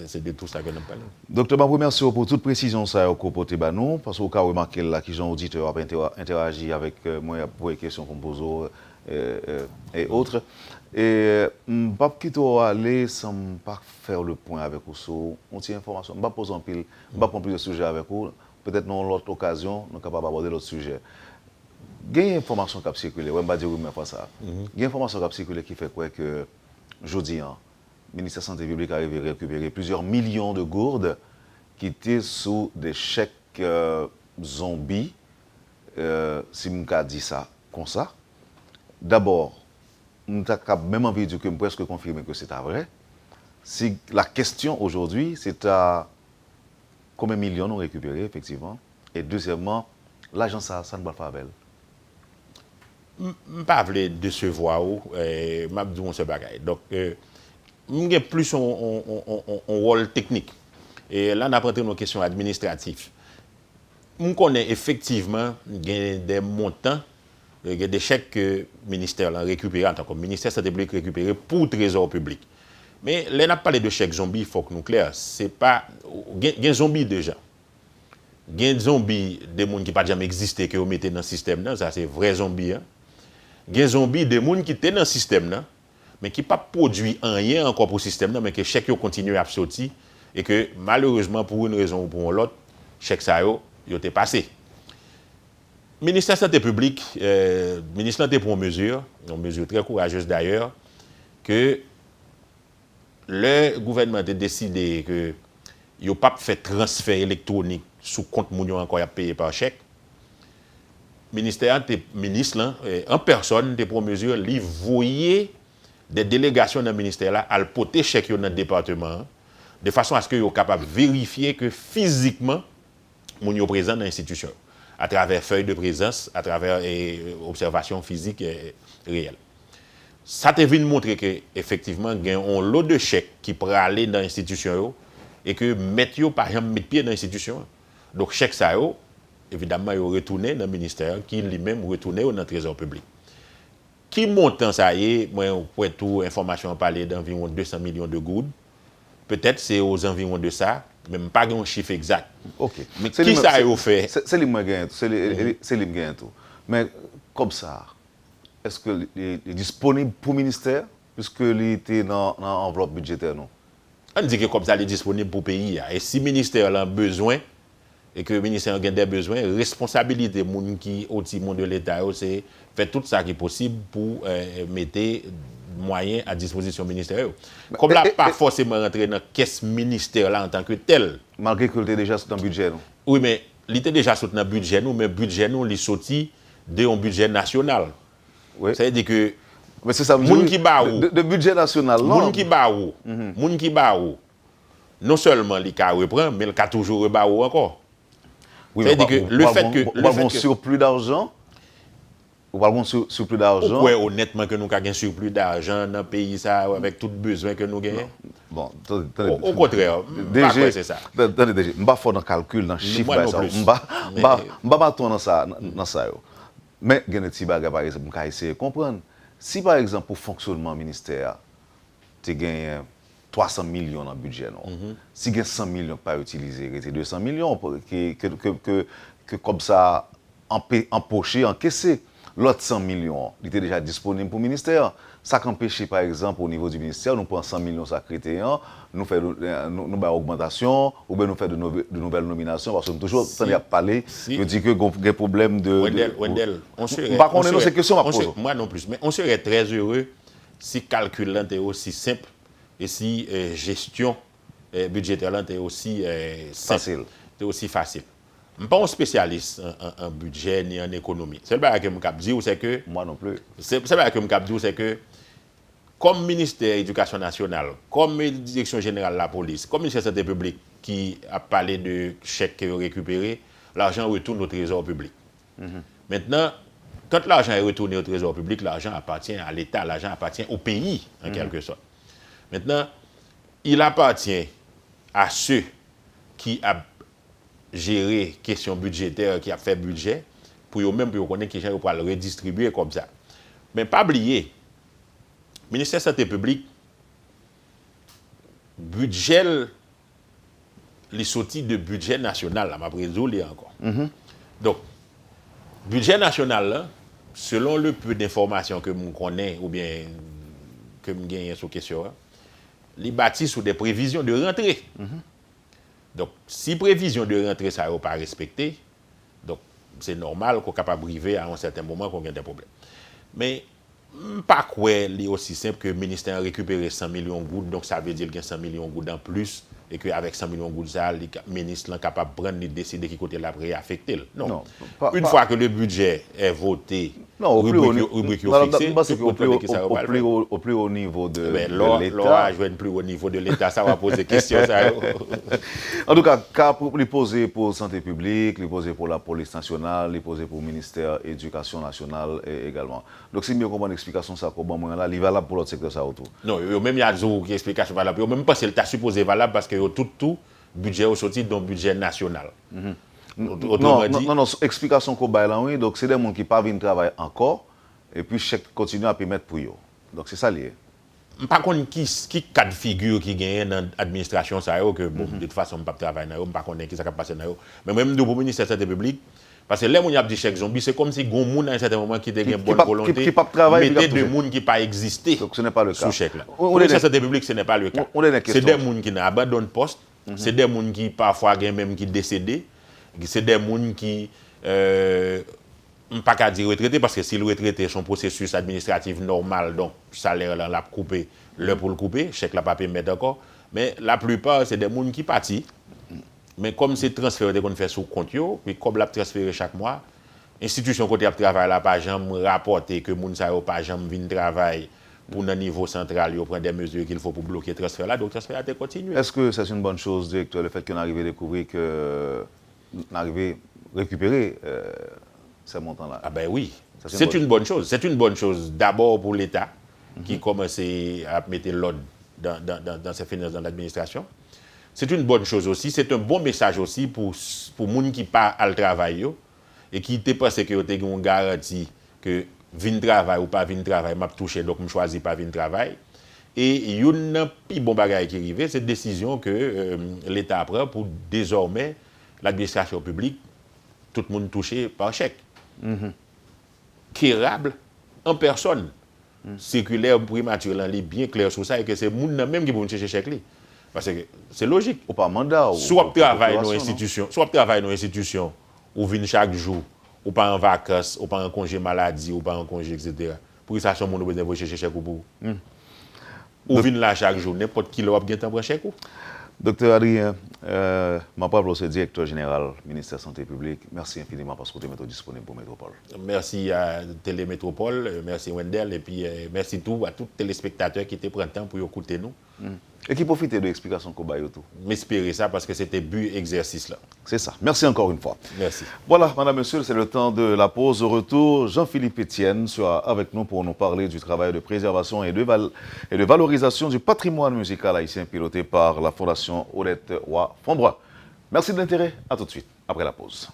c'est de tout ça que nous parlons. Docteur, je vous remercie pour toute précision ça au côté nous, parce que vous avez remarqué là qu'ils ont auditeur interagi avec moi pour les questions qu'on pose et autres. Et je ne vais pas aller sans pas faire le point avec vous sur une petite information. Je ne vais pas poser un pile, je ne vais pas prendre plus de sujets avec vous. Peut-être dans l'autre occasion, nous sommes capables d'aborder l'autre sujet. Il y a une information qui a circulé, je ne vais pas dire oui, mais pas ça. Il y a une information qui a circulé qui fait quoi que jeudi, le ministère de la Santé publique arrive à récupérer plusieurs millions de gourdes qui étaient sous des chèques zombies, si je dis ça comme ça. D'abord, nous avons même envie de dire que je presque confirmer que c'est vrai. Si la question aujourd'hui, c'est à combien de millions nous récupérés, effectivement. Et deuxièmement, l'argent, ça ne va pas avec. Je ne veux pas décevoir, je vais dire ce bagage. Donc, il plus un rôle technique. Et là, on a pris nos questions administratives. On connaît effectivement des montants, des chèques que le ministère a récupérés en tant que ministère de la Santé publique récupéré pour le trésor public. Mais là, on a parlé de chèques zombies, il faut que nous clair. C'est pas. Il y a des zombies déjà. Il y a des zombies, des gens qui n'ont pas jamais existé, que vous mettez dans le système, ça c'est vrai zombie. Il y a des zombies, des gens qui étaient dans le système, mais qui n'ont pas produit rien encore pour le système, mais que chèque continue à sortir et que malheureusement, pour une raison ou pour l'autre, chèque ça a été passé. Le ministère de la Santé publique, le ministère a pris une mesure très courageuse d'ailleurs, que le gouvernement a décidé que il n'y a pas fait transfert électronique sous compte mounion encore à payer par chèque. Le ministère, en personne, a pris une mesure, il voyait des délégations dans le ministère là, à porter chèque dans le département, de façon à ce qu'ils soient capables de vérifier que physiquement, ils sont présents dans l'institution, à travers feuilles de présence, à travers observations physiques réelles. Ça te vient montrer qu'effectivement, il y a un lot de chèques qui pourraient aller dans l'institution et que mettre par exemple mettre pied dans l'institution. Donc chèque ça évidemment il retourné dans le ministère qui lui-même retourné dans le trésor public. Qui montant ça y est, moi pour tout information parler d'environ 200 millions de gourdes. Peut-être c'est aux environs de ça, même pas un chiffre exact. OK. Mais qui ça a fait? C'est lui gagne, c'est lui gagne tout. Mais comme ça, est-ce que est disponible pour le ministère puisque il était dans l'enveloppe budgétaire non? On dit que comme ça, il est disponible pour le pays. Et si le ministère a besoin, et que le ministère a des besoins, la responsabilité des gens qui au monde de l'État, c'est faire tout ça qui est possible pour mettre des moyens à disposition du ministère. Comme là, pas forcément rentrer dans la caisse ministère là en tant que tel. Malgré que était déjà dans le budget non? Oui, mais il était déjà dans le budget, mais le budget, il est sorti d'un budget national. Oui. Ça veut dire que mais c'est ça, de budget national, non? Moun qui ba ou, non seulement il ka reprend, mais il ka toujours rebat encore. Oui, c'est-à-dire que le fait que surplus d'argent. Ou par contre, surplus d'argent. Pourquoi honnêtement que nous avons un surplus d'argent dans le pays ça, avec tout besoin que nous avons? Bon, au contraire, c'est ça. Attendez, DG, je ne vais pas faire dans le calcul, dans le chiffre. Je ne vais pas tourner dans ça. Mais il y a des petits bagages, par exemple, je vais essayer de comprendre. Si par exemple, pour le fonctionnement du ministère, tu as 300 millions dans le budget, si tu as 100 millions pas utilisés, tu as 200 millions que comme ça, empoché, encaissé. L'autre 100 millions, il était déjà disponible pour le ministère. Ça qu'empêche, par exemple, au niveau du ministère, nous prenons 100 millions secrétaires, nous faisons une augmentation, ou bien nous faisons de nouvelles nominations, parce que nous toujours en train de parler, je dis que il y a des problèmes de... Wendell, on serait... Par contre, ces questions, moi non plus, mais on serait très heureux si le calcul était aussi simple et si gestion budgétaire était aussi simple, aussi facile. Je ne suis pas un spécialiste en budget ni en économie. C'est ce que je me dis, c'est que... Moi non plus. C'est ce que je me dis, c'est que comme ministère de l'Éducation nationale, comme direction générale de la police, comme ministère de la Santé publique qui a parlé de chèques récupérés, l'argent retourne au trésor public. Maintenant, quand l'argent est retourné au trésor public, l'argent appartient à l'État, l'argent appartient au pays, en quelque sorte. Maintenant, il appartient à ceux qui ont gérer question budgétaire qui a fait budget pour eux-mêmes pour connaître qui pour le redistribuer comme ça. Mais pas oublier, ministère de la Santé publique, budget, les sorties de budget national, là, m'a résolu encore. Donc, budget national, là, selon le peu d'informations que je connais ou bien que je gagne sur question, les bâtis sur des prévisions de rentrée. Donc, si prévision de rentrée ça n'est pas respectée, donc c'est normal qu'on soit capable de arriver à un certain moment qu'on ait des problèmes. Mais pas quoi c'est aussi simple que le ministère a récupéré 100 millions de gouttes, donc ça veut dire qu'il y a 100 millions de gouttes en plus, et qu'avec 100 millions de gouttes, le ministre est capable de prendre et décider qui côté la réaffecter. Non. Une fois que le budget est voté, au plus haut niveau de l'État. Plus haut niveau de l'État, ça va poser question. En tout cas, pour les poser pour la santé publique, les poser pour la police nationale, les poser pour le ministère de l'Éducation nationale également. Donc, si je comprends l'explication, ça, il est valable pour l'autre secteur, ça autour. Non, même il y a des explications valables. Même pas si elle supposé valable parce que tout budget est sorti dans le budget national. Non, explication qu'on a là, oui. Donc, c'est des gens qui ne peuvent pas travailler encore, et puis chèque continue à permettre pour eux. Donc, c'est ça lié. Par contre, qui cas de figure qui gagne dans l'administration, ça que bon, de toute façon, on ne peut pas travailler dans eux, par contre, qui ça passe dans eux. Mais même pour le ministère de la Santé publique, parce que là, on a dit chèque zombie, c'est comme si il y a des gens à un certain moment qui ont une bonne volonté, qui mettaient des gens qui n'ont pas existé. Donc, ce n'est pas le cas. Sous chèque là. Pour le ministère de la Santé publique, ce n'est pas le cas. C'est des gens qui abandonnent le poste, c'est des gens qui parfois même qui décédent. C'est des gens qui ne pas qu'à dire retraité parce que si le retraité son processus administratif normal, donc salaire là l'a coupé, le pour le couper, chèque la pas mettre encore, mais la plupart c'est des gens qui partent. Mais comme c'est transfert qu'on fait sous compte puis comme l'a transféré chaque mois, institution côté travail là pas jamais rapporter que moun ça pas jamais vinn travail pour un niveau central, il prend des mesures qu'il faut pour bloquer le transfert là, donc le transfert a continué. Est-ce que c'est une bonne chose, directeur, le fait qu'on arrive à découvrir que arriver à récupérer ces montants-là? Ah ben oui, c'est une bonne chose. C'est une bonne chose d'abord pour l'État qui commence à mettre l'ordre dans ses finances, dans l'administration. C'est une bonne chose aussi. C'est un bon message aussi pour les gens qui partent au travail et qui pensent que vous avez une garantie que vin travail ou pas vin travail m'a touché, donc je choisis pas vin travail. Et il y a un plus bon bagage qui arrive, c'est une décision que l'État prend pour désormais l'administration publique, tout le monde touché par chèque. Quérable en personne. Circulaire primature est bien clair sur ça et que c'est les gens même qui vont chercher chèque. Parce que c'est logique. Ou pas mandat. Soit travail dans l'institution, ou vient chaque jour, ou pas en vacances, ou pas en congé maladie, ou pas en congé, etc. Pour ça, son monde besoin chercher chèque pour. Ou vient là chaque jour, n'importe qui l'a bien temps pour chèque. Docteur Adrien, ma Pablo, c'est directeur général du ministère de la Santé publique. Merci infiniment parce que vous êtes disponible pour Métropole. Merci à Télémétropole, merci Wendell, et puis merci à tous les téléspectateurs qui étaient pris le temps pour écouter nous. Et qui profite de l'explication qu'on a tout. M'espérer ça parce que c'était but exercice là. C'est ça. Merci encore une fois. Merci. Voilà, madame, monsieur, c'est le temps de la pause. Au retour, Jean-Philippe Etienne sera avec nous pour nous parler du travail de préservation et de valorisation du patrimoine musical haïtien piloté par la Fondation Odette Roy Fonbrois. Merci de l'intérêt. À tout de suite, après la pause.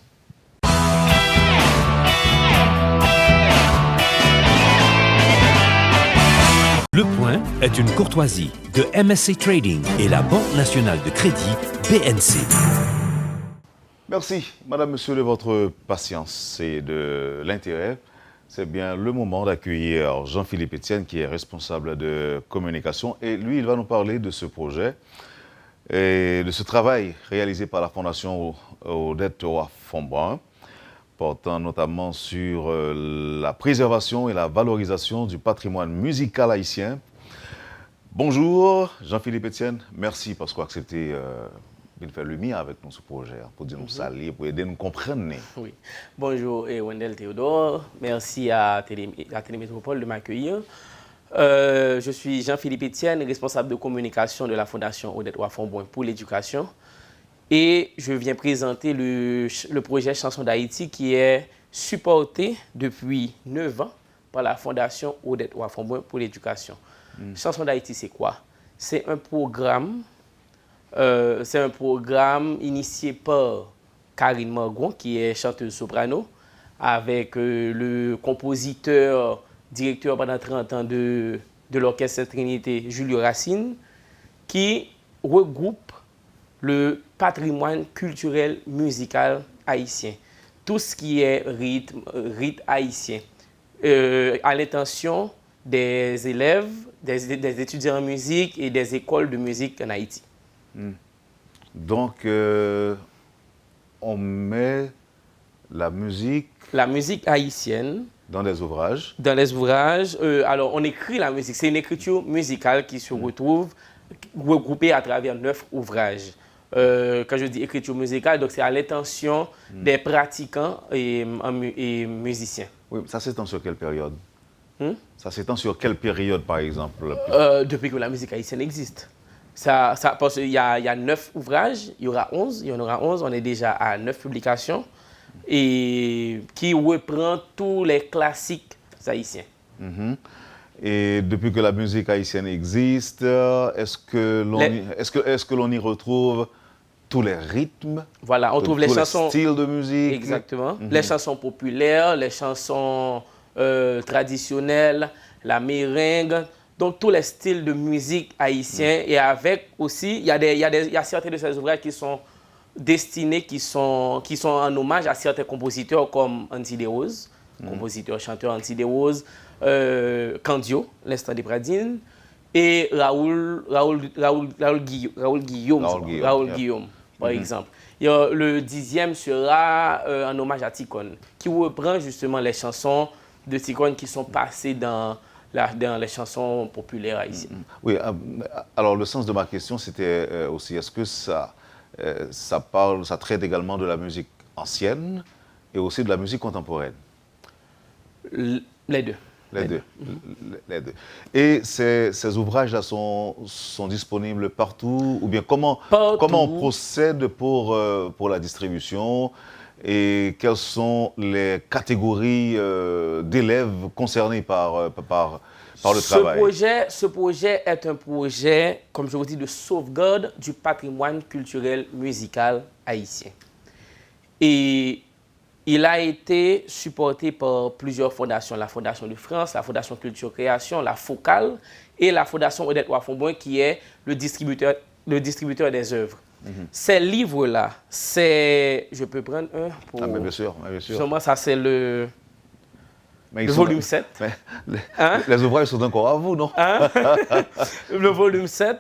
Le Point est une courtoisie de MSC Trading et la Banque nationale de crédit BNC. Merci, madame, monsieur, de votre patience et de l'intérêt. C'est bien le moment d'accueillir Jean-Philippe Etienne, qui est responsable de communication. Et lui, il va nous parler de ce projet et de ce travail réalisé par la Fondation Odette Roy Fonbrois, portant notamment sur la préservation et la valorisation du patrimoine musical haïtien. Bonjour, Jean-Philippe Etienne. Merci parce qu'on a accepté de faire lumière avec nous ce projet, pour dire nous saluer, pour aider nous comprendre. Oui. Bonjour, Wendell Théodore. Merci à Télémétropole de m'accueillir. Je suis Jean-Philippe Etienne, responsable de communication de la Fondation Odette Roy Fonbrois pour l'éducation. Et je viens présenter le projet Chanson d'Haïti qui est supporté depuis 9 ans par la Fondation Odette Roy Fonbrois pour l'éducation. Chanson d'Haïti, c'est quoi? C'est un programme initié par Karine Margon, qui est chanteuse soprano, avec le compositeur, directeur pendant 30 ans de l'Orchestre Sainte-Trinité, Julio Racine, qui regroupe le patrimoine culturel musical haïtien. Tout ce qui est rythme haïtien, à l'intention des élèves, des étudiants en musique et des écoles de musique en Haïti. Donc, on met la musique haïtienne dans des ouvrages. Alors, on écrit la musique. C'est une écriture musicale qui se retrouve regroupée à travers 9 ouvrages. Quand je dis écriture musicale, donc c'est à l'intention des pratiquants et musiciens. Oui, ça s'étend sur quelle période? Ça s'étend sur quelle période, par exemple? Depuis que la musique haïtienne existe. Parce qu'il y a 9 ouvrages, il y en aura 11, on est déjà à 9 publications, et qui reprend tous les classiques haïtiens. Et depuis que la musique haïtienne existe, est-ce que l'on y retrouve tous les rythmes? Voilà, on trouve les chansons, les styles de musique. Exactement. Les chansons populaires, les chansons traditionnelles, la meringue, donc tous les styles de musique haïtiens. Et avec aussi, il y a certains de ces ouvrages qui sont destinés, qui sont en hommage à certains compositeurs comme Anti des Roses, compositeur-chanteur Anti des Roses, Candio, l'Instant des Pradines, et Raoul Guillaume, par exemple. Et, le 10e sera un hommage à Ticone, qui reprend justement les chansons de Ticone qui sont passées dans les chansons populaires haïtiennes. Oui, alors le sens de ma question, c'était aussi, est-ce que ça traite également de la musique ancienne et aussi de la musique contemporaine? Les deux. Les deux. Et ces ouvrages-là sont disponibles partout? Ou bien comment on procède pour la distribution? Et quelles sont les catégories d'élèves concernés par le travail? Ce projet est un projet, comme je vous dis, de sauvegarde du patrimoine culturel musical haïtien. Et il a été supporté par plusieurs fondations. La Fondation de France, la Fondation Culture Création, la Focale et la Fondation Odette Roy Fonbrois, qui est le distributeur des œuvres. Ces livres-là, je peux prendre un pour... Ah, mais bien sûr. Sûrement, ça c'est le volume 7. Les ouvrages sont encore à vous, non? Le volume 7,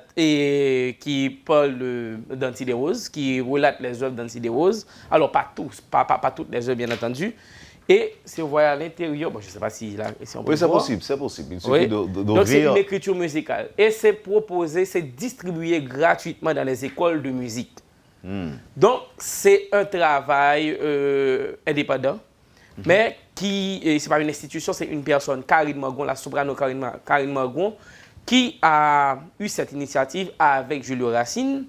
qui parle d'Anti des Roses, qui relate les œuvres d'Anti des Roses. Alors, pas toutes les œuvres, bien entendu. Et si vous voyez à l'intérieur, je ne sais pas si on peut oui, c'est voir. possible. Il suffit d'ouvrir. Donc, c'est une écriture musicale. Et c'est proposé, c'est distribué gratuitement dans les écoles de musique. Donc, c'est un travail indépendant, mais qui, ce n'est pas une institution, c'est une personne, Karine Margon, la soprano Karine Margon, qui a eu cette initiative avec Julio Racine.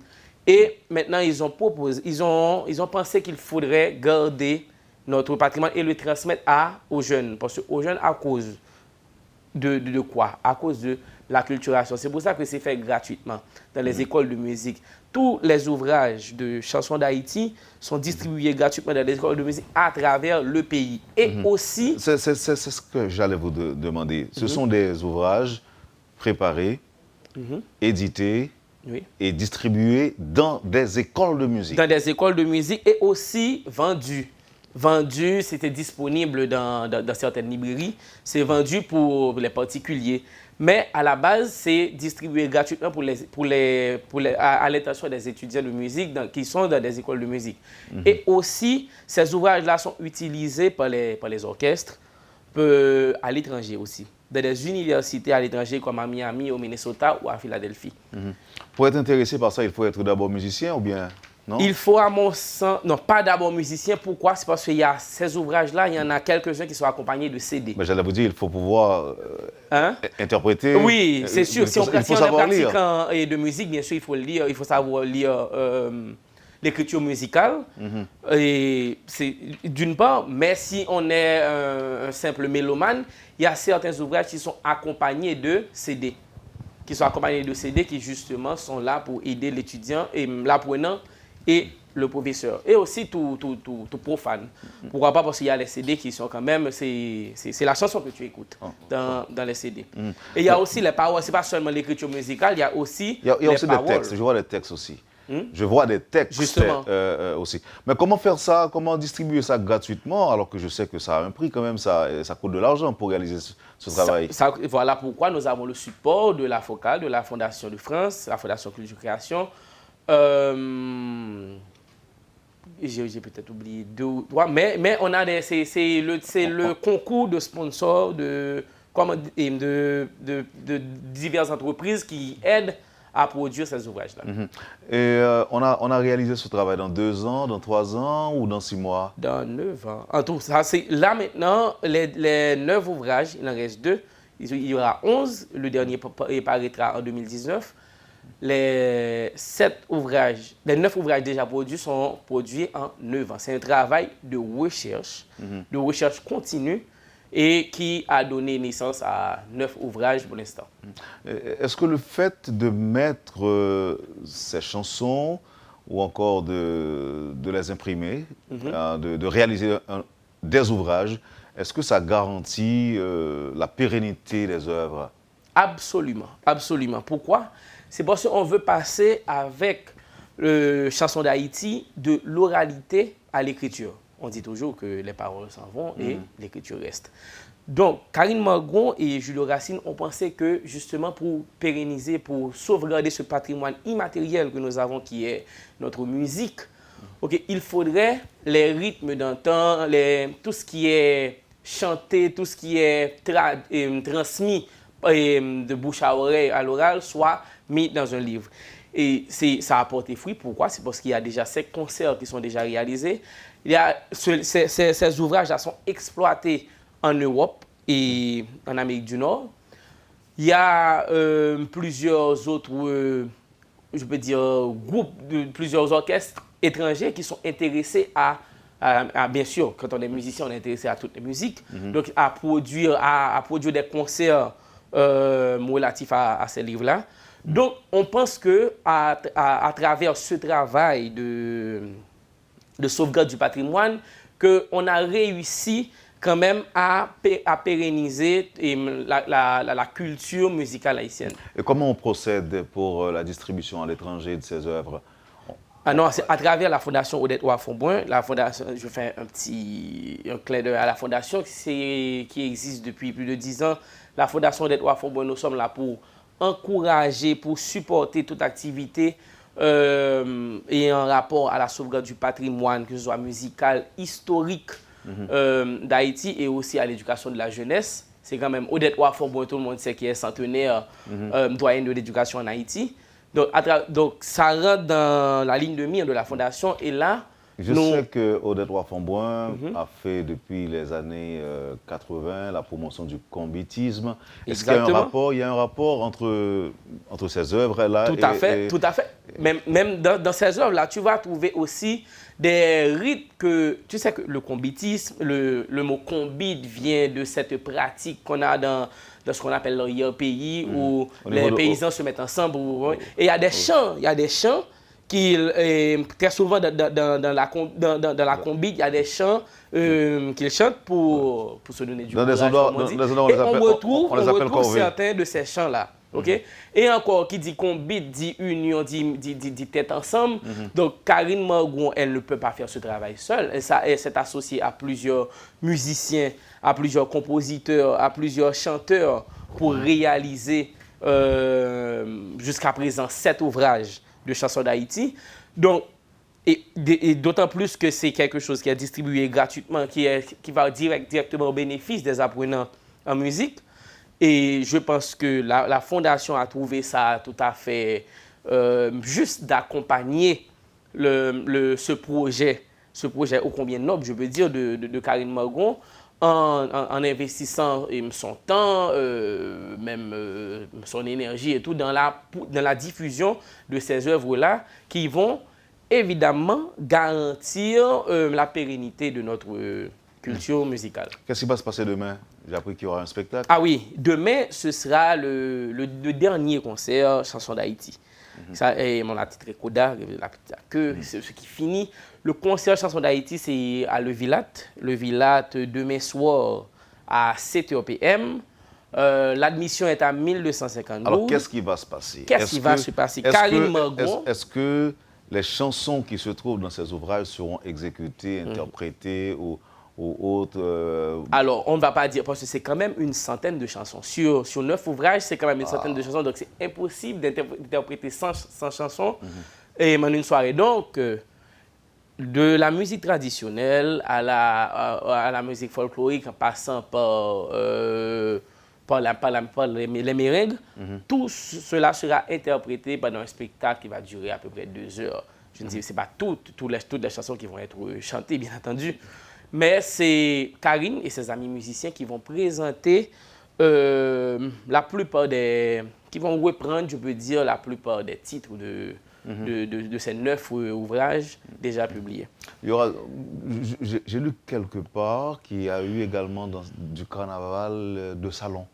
Et maintenant, ils ont pensé qu'il faudrait garder notre patrimoine et le transmettre aux jeunes. Parce qu'aux jeunes, à cause de quoi? À cause de l'acculturation. C'est pour ça que c'est fait gratuitement dans les écoles de musique. Tous les ouvrages de chansons d'Haïti sont distribués gratuitement dans les écoles de musique à travers le pays. Et aussi... C'est ce que j'allais vous demander. Ce sont des ouvrages préparés, édités et distribués dans des écoles de musique. Dans des écoles de musique et aussi vendus. C'était disponible dans certaines librairies. C'est vendu pour les particuliers. Mais à la base, c'est distribué gratuitement à l'intention des étudiants de musique qui sont dans des écoles de musique. Et aussi, ces ouvrages-là sont utilisés par les orchestres à l'étranger aussi. Dans des universités à l'étranger comme à Miami, au Minnesota ou à Philadelphie. Pour être intéressé par ça, il faut être d'abord musicien ou bien... Non? Il faut, à mon sens, non, pas d'abord musicien. Pourquoi? C'est parce qu'il y a ces ouvrages-là, il y en a quelques-uns qui sont accompagnés de CD. Mais j'allais vous dire, il faut pouvoir interpréter. Oui, c'est sûr. Si on est pratiquant de musique, bien sûr, il faut lire, il faut savoir lire l'écriture musicale. Et c'est d'une part, mais si on est un simple mélomane, il y a certains ouvrages qui sont accompagnés de CD. Qui justement sont là pour aider l'étudiant et l'apprenant et le professeur. Et aussi tout profane. Pourquoi pas? Parce qu'il y a les CD qui sont quand même... C'est la chanson que tu écoutes dans les CD. Et il y a aussi les paroles. Ce n'est pas seulement l'écriture musicale, il y a aussi les aussi paroles. Des textes. Je vois des textes aussi. Je vois des textes aussi. Mais comment faire ça? Comment distribuer ça gratuitement alors que je sais que ça a un prix quand même, ça coûte de l'argent pour réaliser ce travail. Voilà pourquoi nous avons le support de la FOCAL, de la Fondation de France, la Fondation Culture Création. J'ai peut-être oublié 2 ou 3, mais on a c'est le concours de sponsors de diverses entreprises qui aident à produire ces ouvrages-là. Et on a réalisé ce travail dans 2 ans, dans 3 ans ou dans 6 mois? Dans 9 ans. En tout, là maintenant, les 9 ouvrages, il en reste 2. Il y aura 11. Le dernier paraîtra en 2019. Les 9 ouvrages déjà produits sont produits en 9 ans. C'est un travail de recherche continue et qui a donné naissance à 9 ouvrages pour l'instant. Est-ce que le fait de mettre ces chansons ou encore de les imprimer, de réaliser des ouvrages, est-ce que ça garantit la pérennité des œuvres? Absolument, absolument. Pourquoi? C'est parce qu'on veut passer avec Chansons d'Haïti de l'oralité à l'écriture. On dit toujours que les paroles s'en vont et l'écriture reste. Donc, Karine Morgon et Julio Racine ont pensé que, justement, pour pérenniser, pour sauvegarder ce patrimoine immatériel que nous avons, qui est notre musique, il faudrait les rythmes d'antan, tout ce qui est chanté, tout ce qui est transmis de bouche à oreille à l'oral, soit mis dans un livre. Et ça a porté fruit. Pourquoi? C'est parce qu'il y a déjà 5 concerts qui sont déjà réalisés. Ces ouvrages-là sont exploités en Europe et en Amérique du Nord. Il y a plusieurs autres, je peux dire, groupes, plusieurs orchestres étrangers qui sont intéressés à bien sûr, quand on est musicien, on est intéressé à toutes les musiques, donc à produire des concerts relatifs à ces livres-là. Donc, on pense qu'à travers ce travail de sauvegarde du patrimoine, qu'on a réussi quand même à pérenniser la culture musicale haïtienne. Et comment on procède pour la distribution à l'étranger de ces œuvres? Non, c'est à travers la Fondation Odette Ouafonboin. La Fondation, je fais un clin d'œil à la Fondation qui existe depuis plus de 10 ans. La Fondation Odette Ouafonboin, nous sommes là pour encourager, pour supporter toute activité ayant rapport à la sauvegarde du patrimoine, que ce soit musical, historique d'Haïti et aussi à l'éducation de la jeunesse. C'est quand même Odette Ouafonboin, tout le monde sait qui est centenaire doyen de l'éducation en Haïti. Donc, ça rentre dans la ligne de mire de la Fondation. Et là, Je sais que Odette Roy-Fonboin a fait depuis les années 80 la promotion du combitisme. Est-ce qu'il y a un rapport entre ces œuvres-là? Tout à fait, tout à fait. Même dans ces œuvres-là, tu vas trouver aussi des rites que, tu sais que le combitisme, le mot combite vient de cette pratique qu'on a dans ce qu'on appelle l'IRPI, où les paysans se mettent ensemble. Et il y a des chants qui, très souvent dans la combite, il y a des chants qu'ils chantent pour se donner du courage. Et on retrouve certains de ces chants-là. Okay? Et encore, qui dit combite, dit union, dit tête ensemble. Donc, Karine Morgon, elle ne peut pas faire ce travail seule. Elle s'est associée à plusieurs musiciens, à plusieurs compositeurs, à plusieurs chanteurs pour réaliser jusqu'à présent 7 ouvrages de chansons d'Haïti. Donc, et d'autant plus que c'est quelque chose qui est distribué gratuitement, qui va directement au bénéfice des apprenants en musique. Et je pense que la Fondation a trouvé ça tout à fait juste d'accompagner ce projet ô combien noble, je veux dire, de Karine Morgon, en investissant son temps, même son énergie et tout, dans la diffusion de ces œuvres-là qui vont évidemment garantir la pérennité de notre culture musicale. Qu'est-ce qui va se passer demain? J'ai appris qu'il y aura un spectacle. Ah oui, demain, ce sera le dernier concert Chansons d'Haïti. Ça, et mon titre Coda, la petite queue, c'est ce qui finit. Le concert Chansons d'Haïti, c'est à Le Vilat. Le Vilat, demain soir à 7h PM. L'admission est à 1250 €. Alors, qu'est-ce qui va se passer? Qu'est-ce qui va se passer? Karine Morgon. Est-ce que les chansons qui se trouvent dans ces ouvrages seront exécutées, interprétées ou autres? Alors, on ne va pas dire, parce que c'est quand même une centaine de chansons. Sur 9 ouvrages, c'est quand même une centaine de chansons, donc c'est impossible d'interpréter 100 chansons en une soirée. Donc, de la musique traditionnelle à la musique folklorique, en passant par les meringues, tout cela sera interprété pendant un spectacle qui va durer à peu près 2 heures. Je ne dis c'est pas toutes les chansons qui vont être chantées, bien entendu, mais c'est Karine et ses amis musiciens qui vont présenter la plupart qui vont reprendre, je peux dire, la plupart des titres de ces 9 ouvrages déjà publiés. J'ai lu quelque part qu'il y a eu également du carnaval de salon.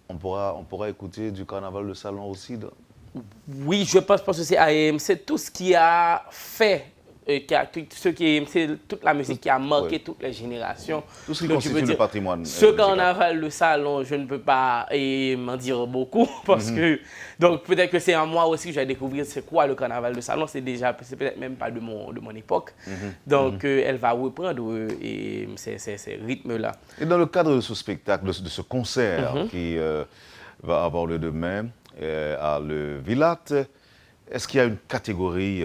On pourra écouter du carnaval de salon aussi. Oui, je pense parce que c'est tout ce qui a fait, c'est toute la musique qui a marqué toutes les générations. Tout ce qui constitue le patrimoine. Ce carnaval de salon, je ne peux pas m'en dire beaucoup parce que, donc peut-être que c'est à moi aussi que je vais découvrir c'est quoi le carnaval de salon. C'est peut-être même pas de mon époque. Donc elle va reprendre ces rythmes-là. Et dans le cadre de ce spectacle, de ce concert qui va avoir lieu demain à Le Vilat, est-ce qu'il y a une catégorie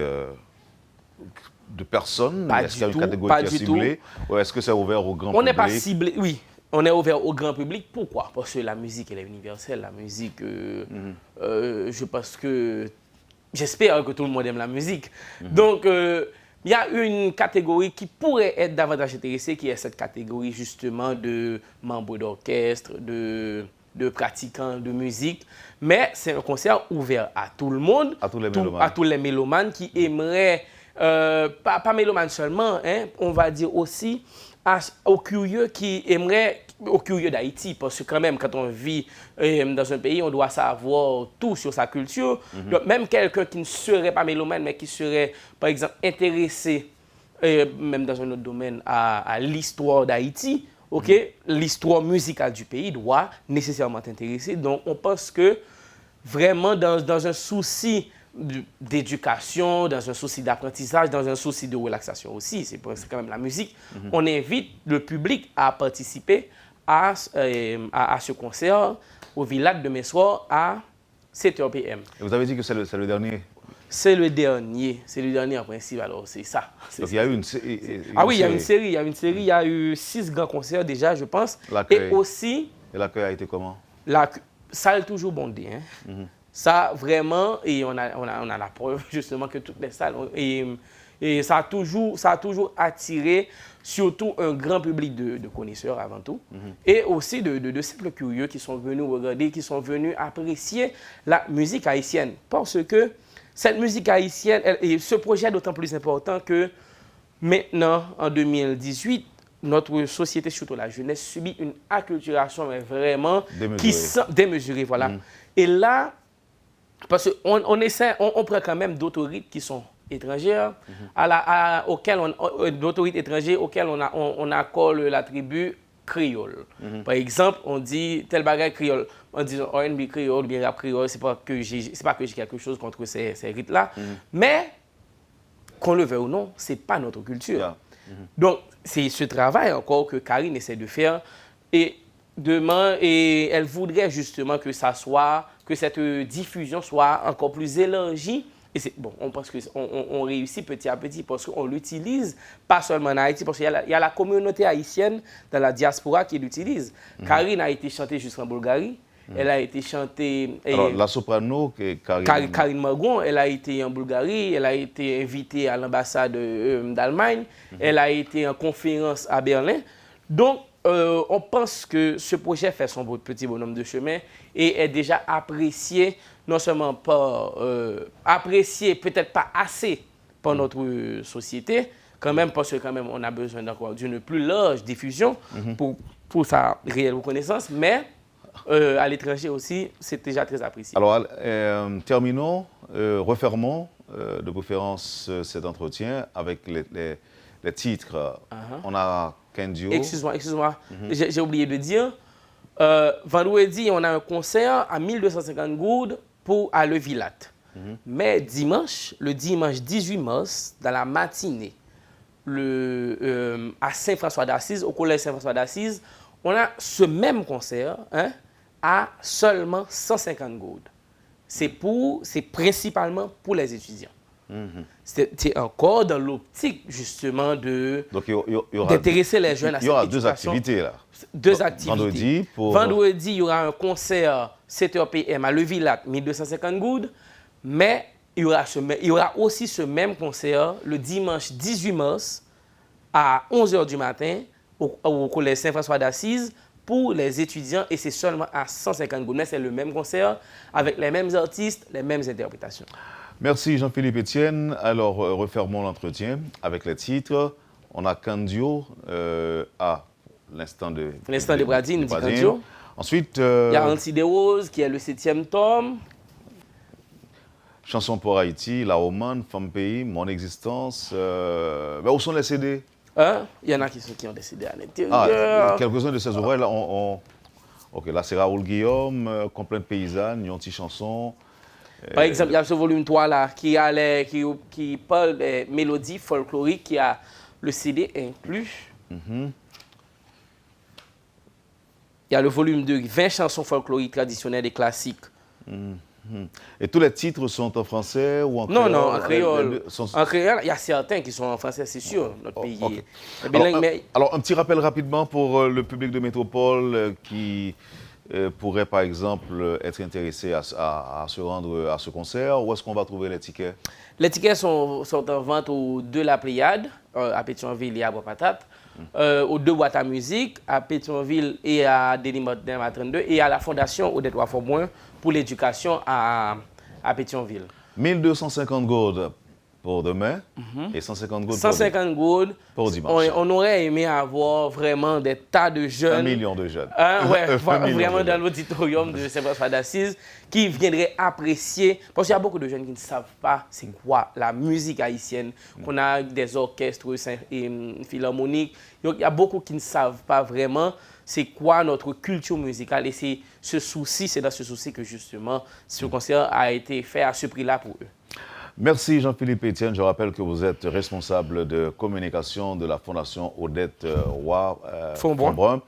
de personnes? Est-ce qu'il y a une catégorie qui est ciblée? Ou est-ce que c'est ouvert au grand public? On n'est pas ciblé, oui. On est ouvert au grand public. Pourquoi? Parce que la musique, elle est universelle. La musique, je pense que... J'espère que tout le monde aime la musique. Donc, il y a une catégorie qui pourrait être davantage intéressée, qui est cette catégorie justement de membres d'orchestre, de pratiquants de musique. Mais c'est un concert ouvert à tout le monde. À tous les mélomanes. À tous les mélomanes qui aimeraient... pas mélomanes seulement, hein, on va dire aussi aux curieux qui aimeraient, aux curieux d'Haïti, parce que quand même, quand on vit dans un pays, on doit savoir tout sur sa culture. Donc, même quelqu'un qui ne serait pas mélomane, mais qui serait, par exemple, intéressé, même dans un autre domaine, à l'histoire d'Haïti, l'histoire musicale du pays doit nécessairement t'intéresser. Donc, on pense que vraiment, dans un souci d'éducation, dans un souci d'apprentissage, dans un souci de relaxation aussi, c'est quand même la musique, on invite le public à participer à ce concert au Vilat demain soir à 7h PM. Et vous avez dit que c'est le dernier? C'est le dernier en principe, alors c'est ça. Donc il y a eu une série. Ah oui, il y a une série, il y a eu 6 grands concerts déjà, je pense. Et aussi... Et l'accueil a été comment? La salle toujours bondée, hein. Ça, vraiment, et on a la preuve justement que toutes les salles, et ça a toujours attiré surtout un grand public de connaisseurs avant tout, et aussi de simples curieux qui sont venus regarder, qui sont venus apprécier la musique haïtienne. Parce que cette musique haïtienne, et ce projet est d'autant plus important que maintenant, en 2018, notre société, surtout la jeunesse, subit une acculturation mais vraiment démesurée. Voilà. Et là, parce qu'on prend quand même d'autres rites qui sont étrangères, d'autres rites étrangers auxquels on accorde l'attribut créole. Par exemple, on dit tel bagage créole, on dit R&B créole, bien rap créole, c'est pas que j'ai quelque chose contre ces rites-là, mais qu'on le veuille ou non, c'est pas notre culture. Donc, c'est ce travail encore que Karine essaie de faire, et demain, et elle voudrait justement que cette diffusion soit encore plus élargie. Et on pense qu'on réussit petit à petit parce qu'on l'utilise, pas seulement en Haïti, parce qu'il y a la communauté haïtienne dans la diaspora qui l'utilise. Karine a été chantée jusqu'en Bulgarie. Elle a été chantée... Alors, la soprano, Karine Margon, elle a été en Bulgarie, elle a été invitée à l'ambassade d'Allemagne, elle a été en conférence à Berlin. Donc, on pense que ce projet fait son petit bonhomme de chemin et est déjà apprécié, non seulement par... apprécié peut-être pas assez par notre société, quand même, parce que quand même, on a besoin d'une plus large diffusion pour sa réelle reconnaissance, mais... à l'étranger aussi, c'est déjà très apprécié. Alors, terminons, refermons de préférence cet entretien avec les titres. On a Kendio. Excuse-moi, j'ai oublié de dire. Vendredi, on a un concert à 1250 goudes à Le Villat. Mais le dimanche 18 mars, dans la matinée, à Saint-François d'Assise, au collège Saint-François d'Assise, on a ce même concert à seulement 150 goudes. C'est principalement pour les étudiants. C'est encore dans l'optique, justement, d'intéresser les jeunes à cette éducation. Il y aura deux activités, là. Deux activités. Vendredi, il y aura un concert 7h PM à Le Villat, 1250 goudes. Mais il y aura aussi ce même concert le dimanche 18 mars à 11h du matin au collège Saint-François d'Assise pour les étudiants, et c'est seulement à 150 gouttes. Mais c'est le même concert avec les mêmes artistes, les mêmes interprétations. Merci Jean-Philippe Etienne. Alors, refermons l'entretien avec les titres. On a Kendio à l'instant de Bradine, dit Kendio. Ensuite, il y a Anti des Roses qui est le 7e tome. Chanson pour Haïti, La Romane, Femme Pays, Mon Existence. Où sont les CD? Il y en a qui ont décidé à l'intérieur. Quelques-uns de ces ouvrages, là, OK, là, c'est Raoul Guillaume, Complainte paysanne, Yonti Chanson. Par exemple, il y a ce volume 3 là, qui parle des mélodies folkloriques, qui a le CD inclus. Il y a le volume 2, 20 chansons folkloriques traditionnelles et classiques. Et tous les titres sont en français ou en créole? Non, en créole. En créole, il y a certains qui sont en français, c'est sûr, notre pays. Okay. Alors, un petit rappel rapidement pour le public de Métropole qui pourrait, par exemple, être intéressé à se rendre à ce concert. Où est-ce qu'on va trouver les tickets? Les tickets sont en vente aux deux La Pléiade, à Pétionville et à Bois-Patate, aux deux boîtes à musique, à Pétionville et à Denis-Martin à 32, et à la Fondation Odette Waforboin pour l'éducation à Pétionville. 1250 gourdes pour demain et 150 gourdes 150 gourdes pour dimanche. On aurait aimé avoir vraiment des tas de jeunes. 1 million de jeunes. Vraiment dans l'auditorium de Saint-François d'Assise qui viendraient apprécier. Parce qu'il y a beaucoup de jeunes qui ne savent pas c'est quoi la musique haïtienne. Qu'on a des orchestres philharmoniques. Il y a beaucoup qui ne savent pas vraiment c'est quoi notre culture musicale. Et c'est dans ce souci que justement ce concert a été fait à ce prix-là pour eux. Merci Jean-Philippe Etienne. Je rappelle que vous êtes responsable de communication de la Fondation Odette Waforboin.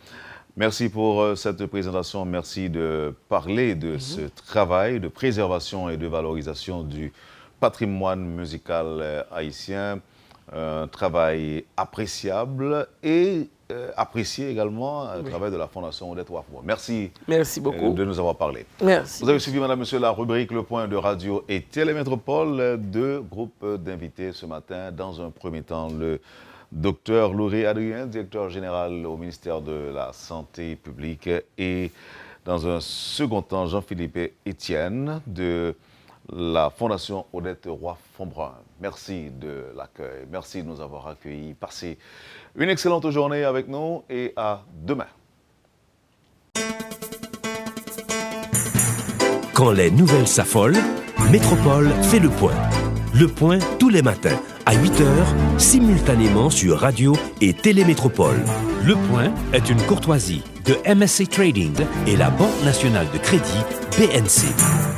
Merci pour cette présentation. Merci de parler de ce travail de préservation et de valorisation du patrimoine musical haïtien. Un travail appréciable et apprécié également le travail de la Fondation Odette Wafo. Merci. Merci beaucoup. De nous avoir parlé. Merci. Vous avez suivi, madame, monsieur, la rubrique Le Point de Radio et Télémétropole. Deux groupes d'invités ce matin. Dans un premier temps, le docteur Loury Adrien, directeur général au ministère de la Santé publique. Et dans un second temps, Jean-Philippe Etienne de la Fondation Odette Roy-Fonbrun. Merci de l'accueil. Merci de nous avoir accueillis. Passez une excellente journée avec nous et à demain. Quand les nouvelles s'affolent, Métropole fait le point. Le point tous les matins à 8h, simultanément sur Radio et Télémétropole. Le point est une courtoisie de MSC Trading et la Banque nationale de crédit BNC.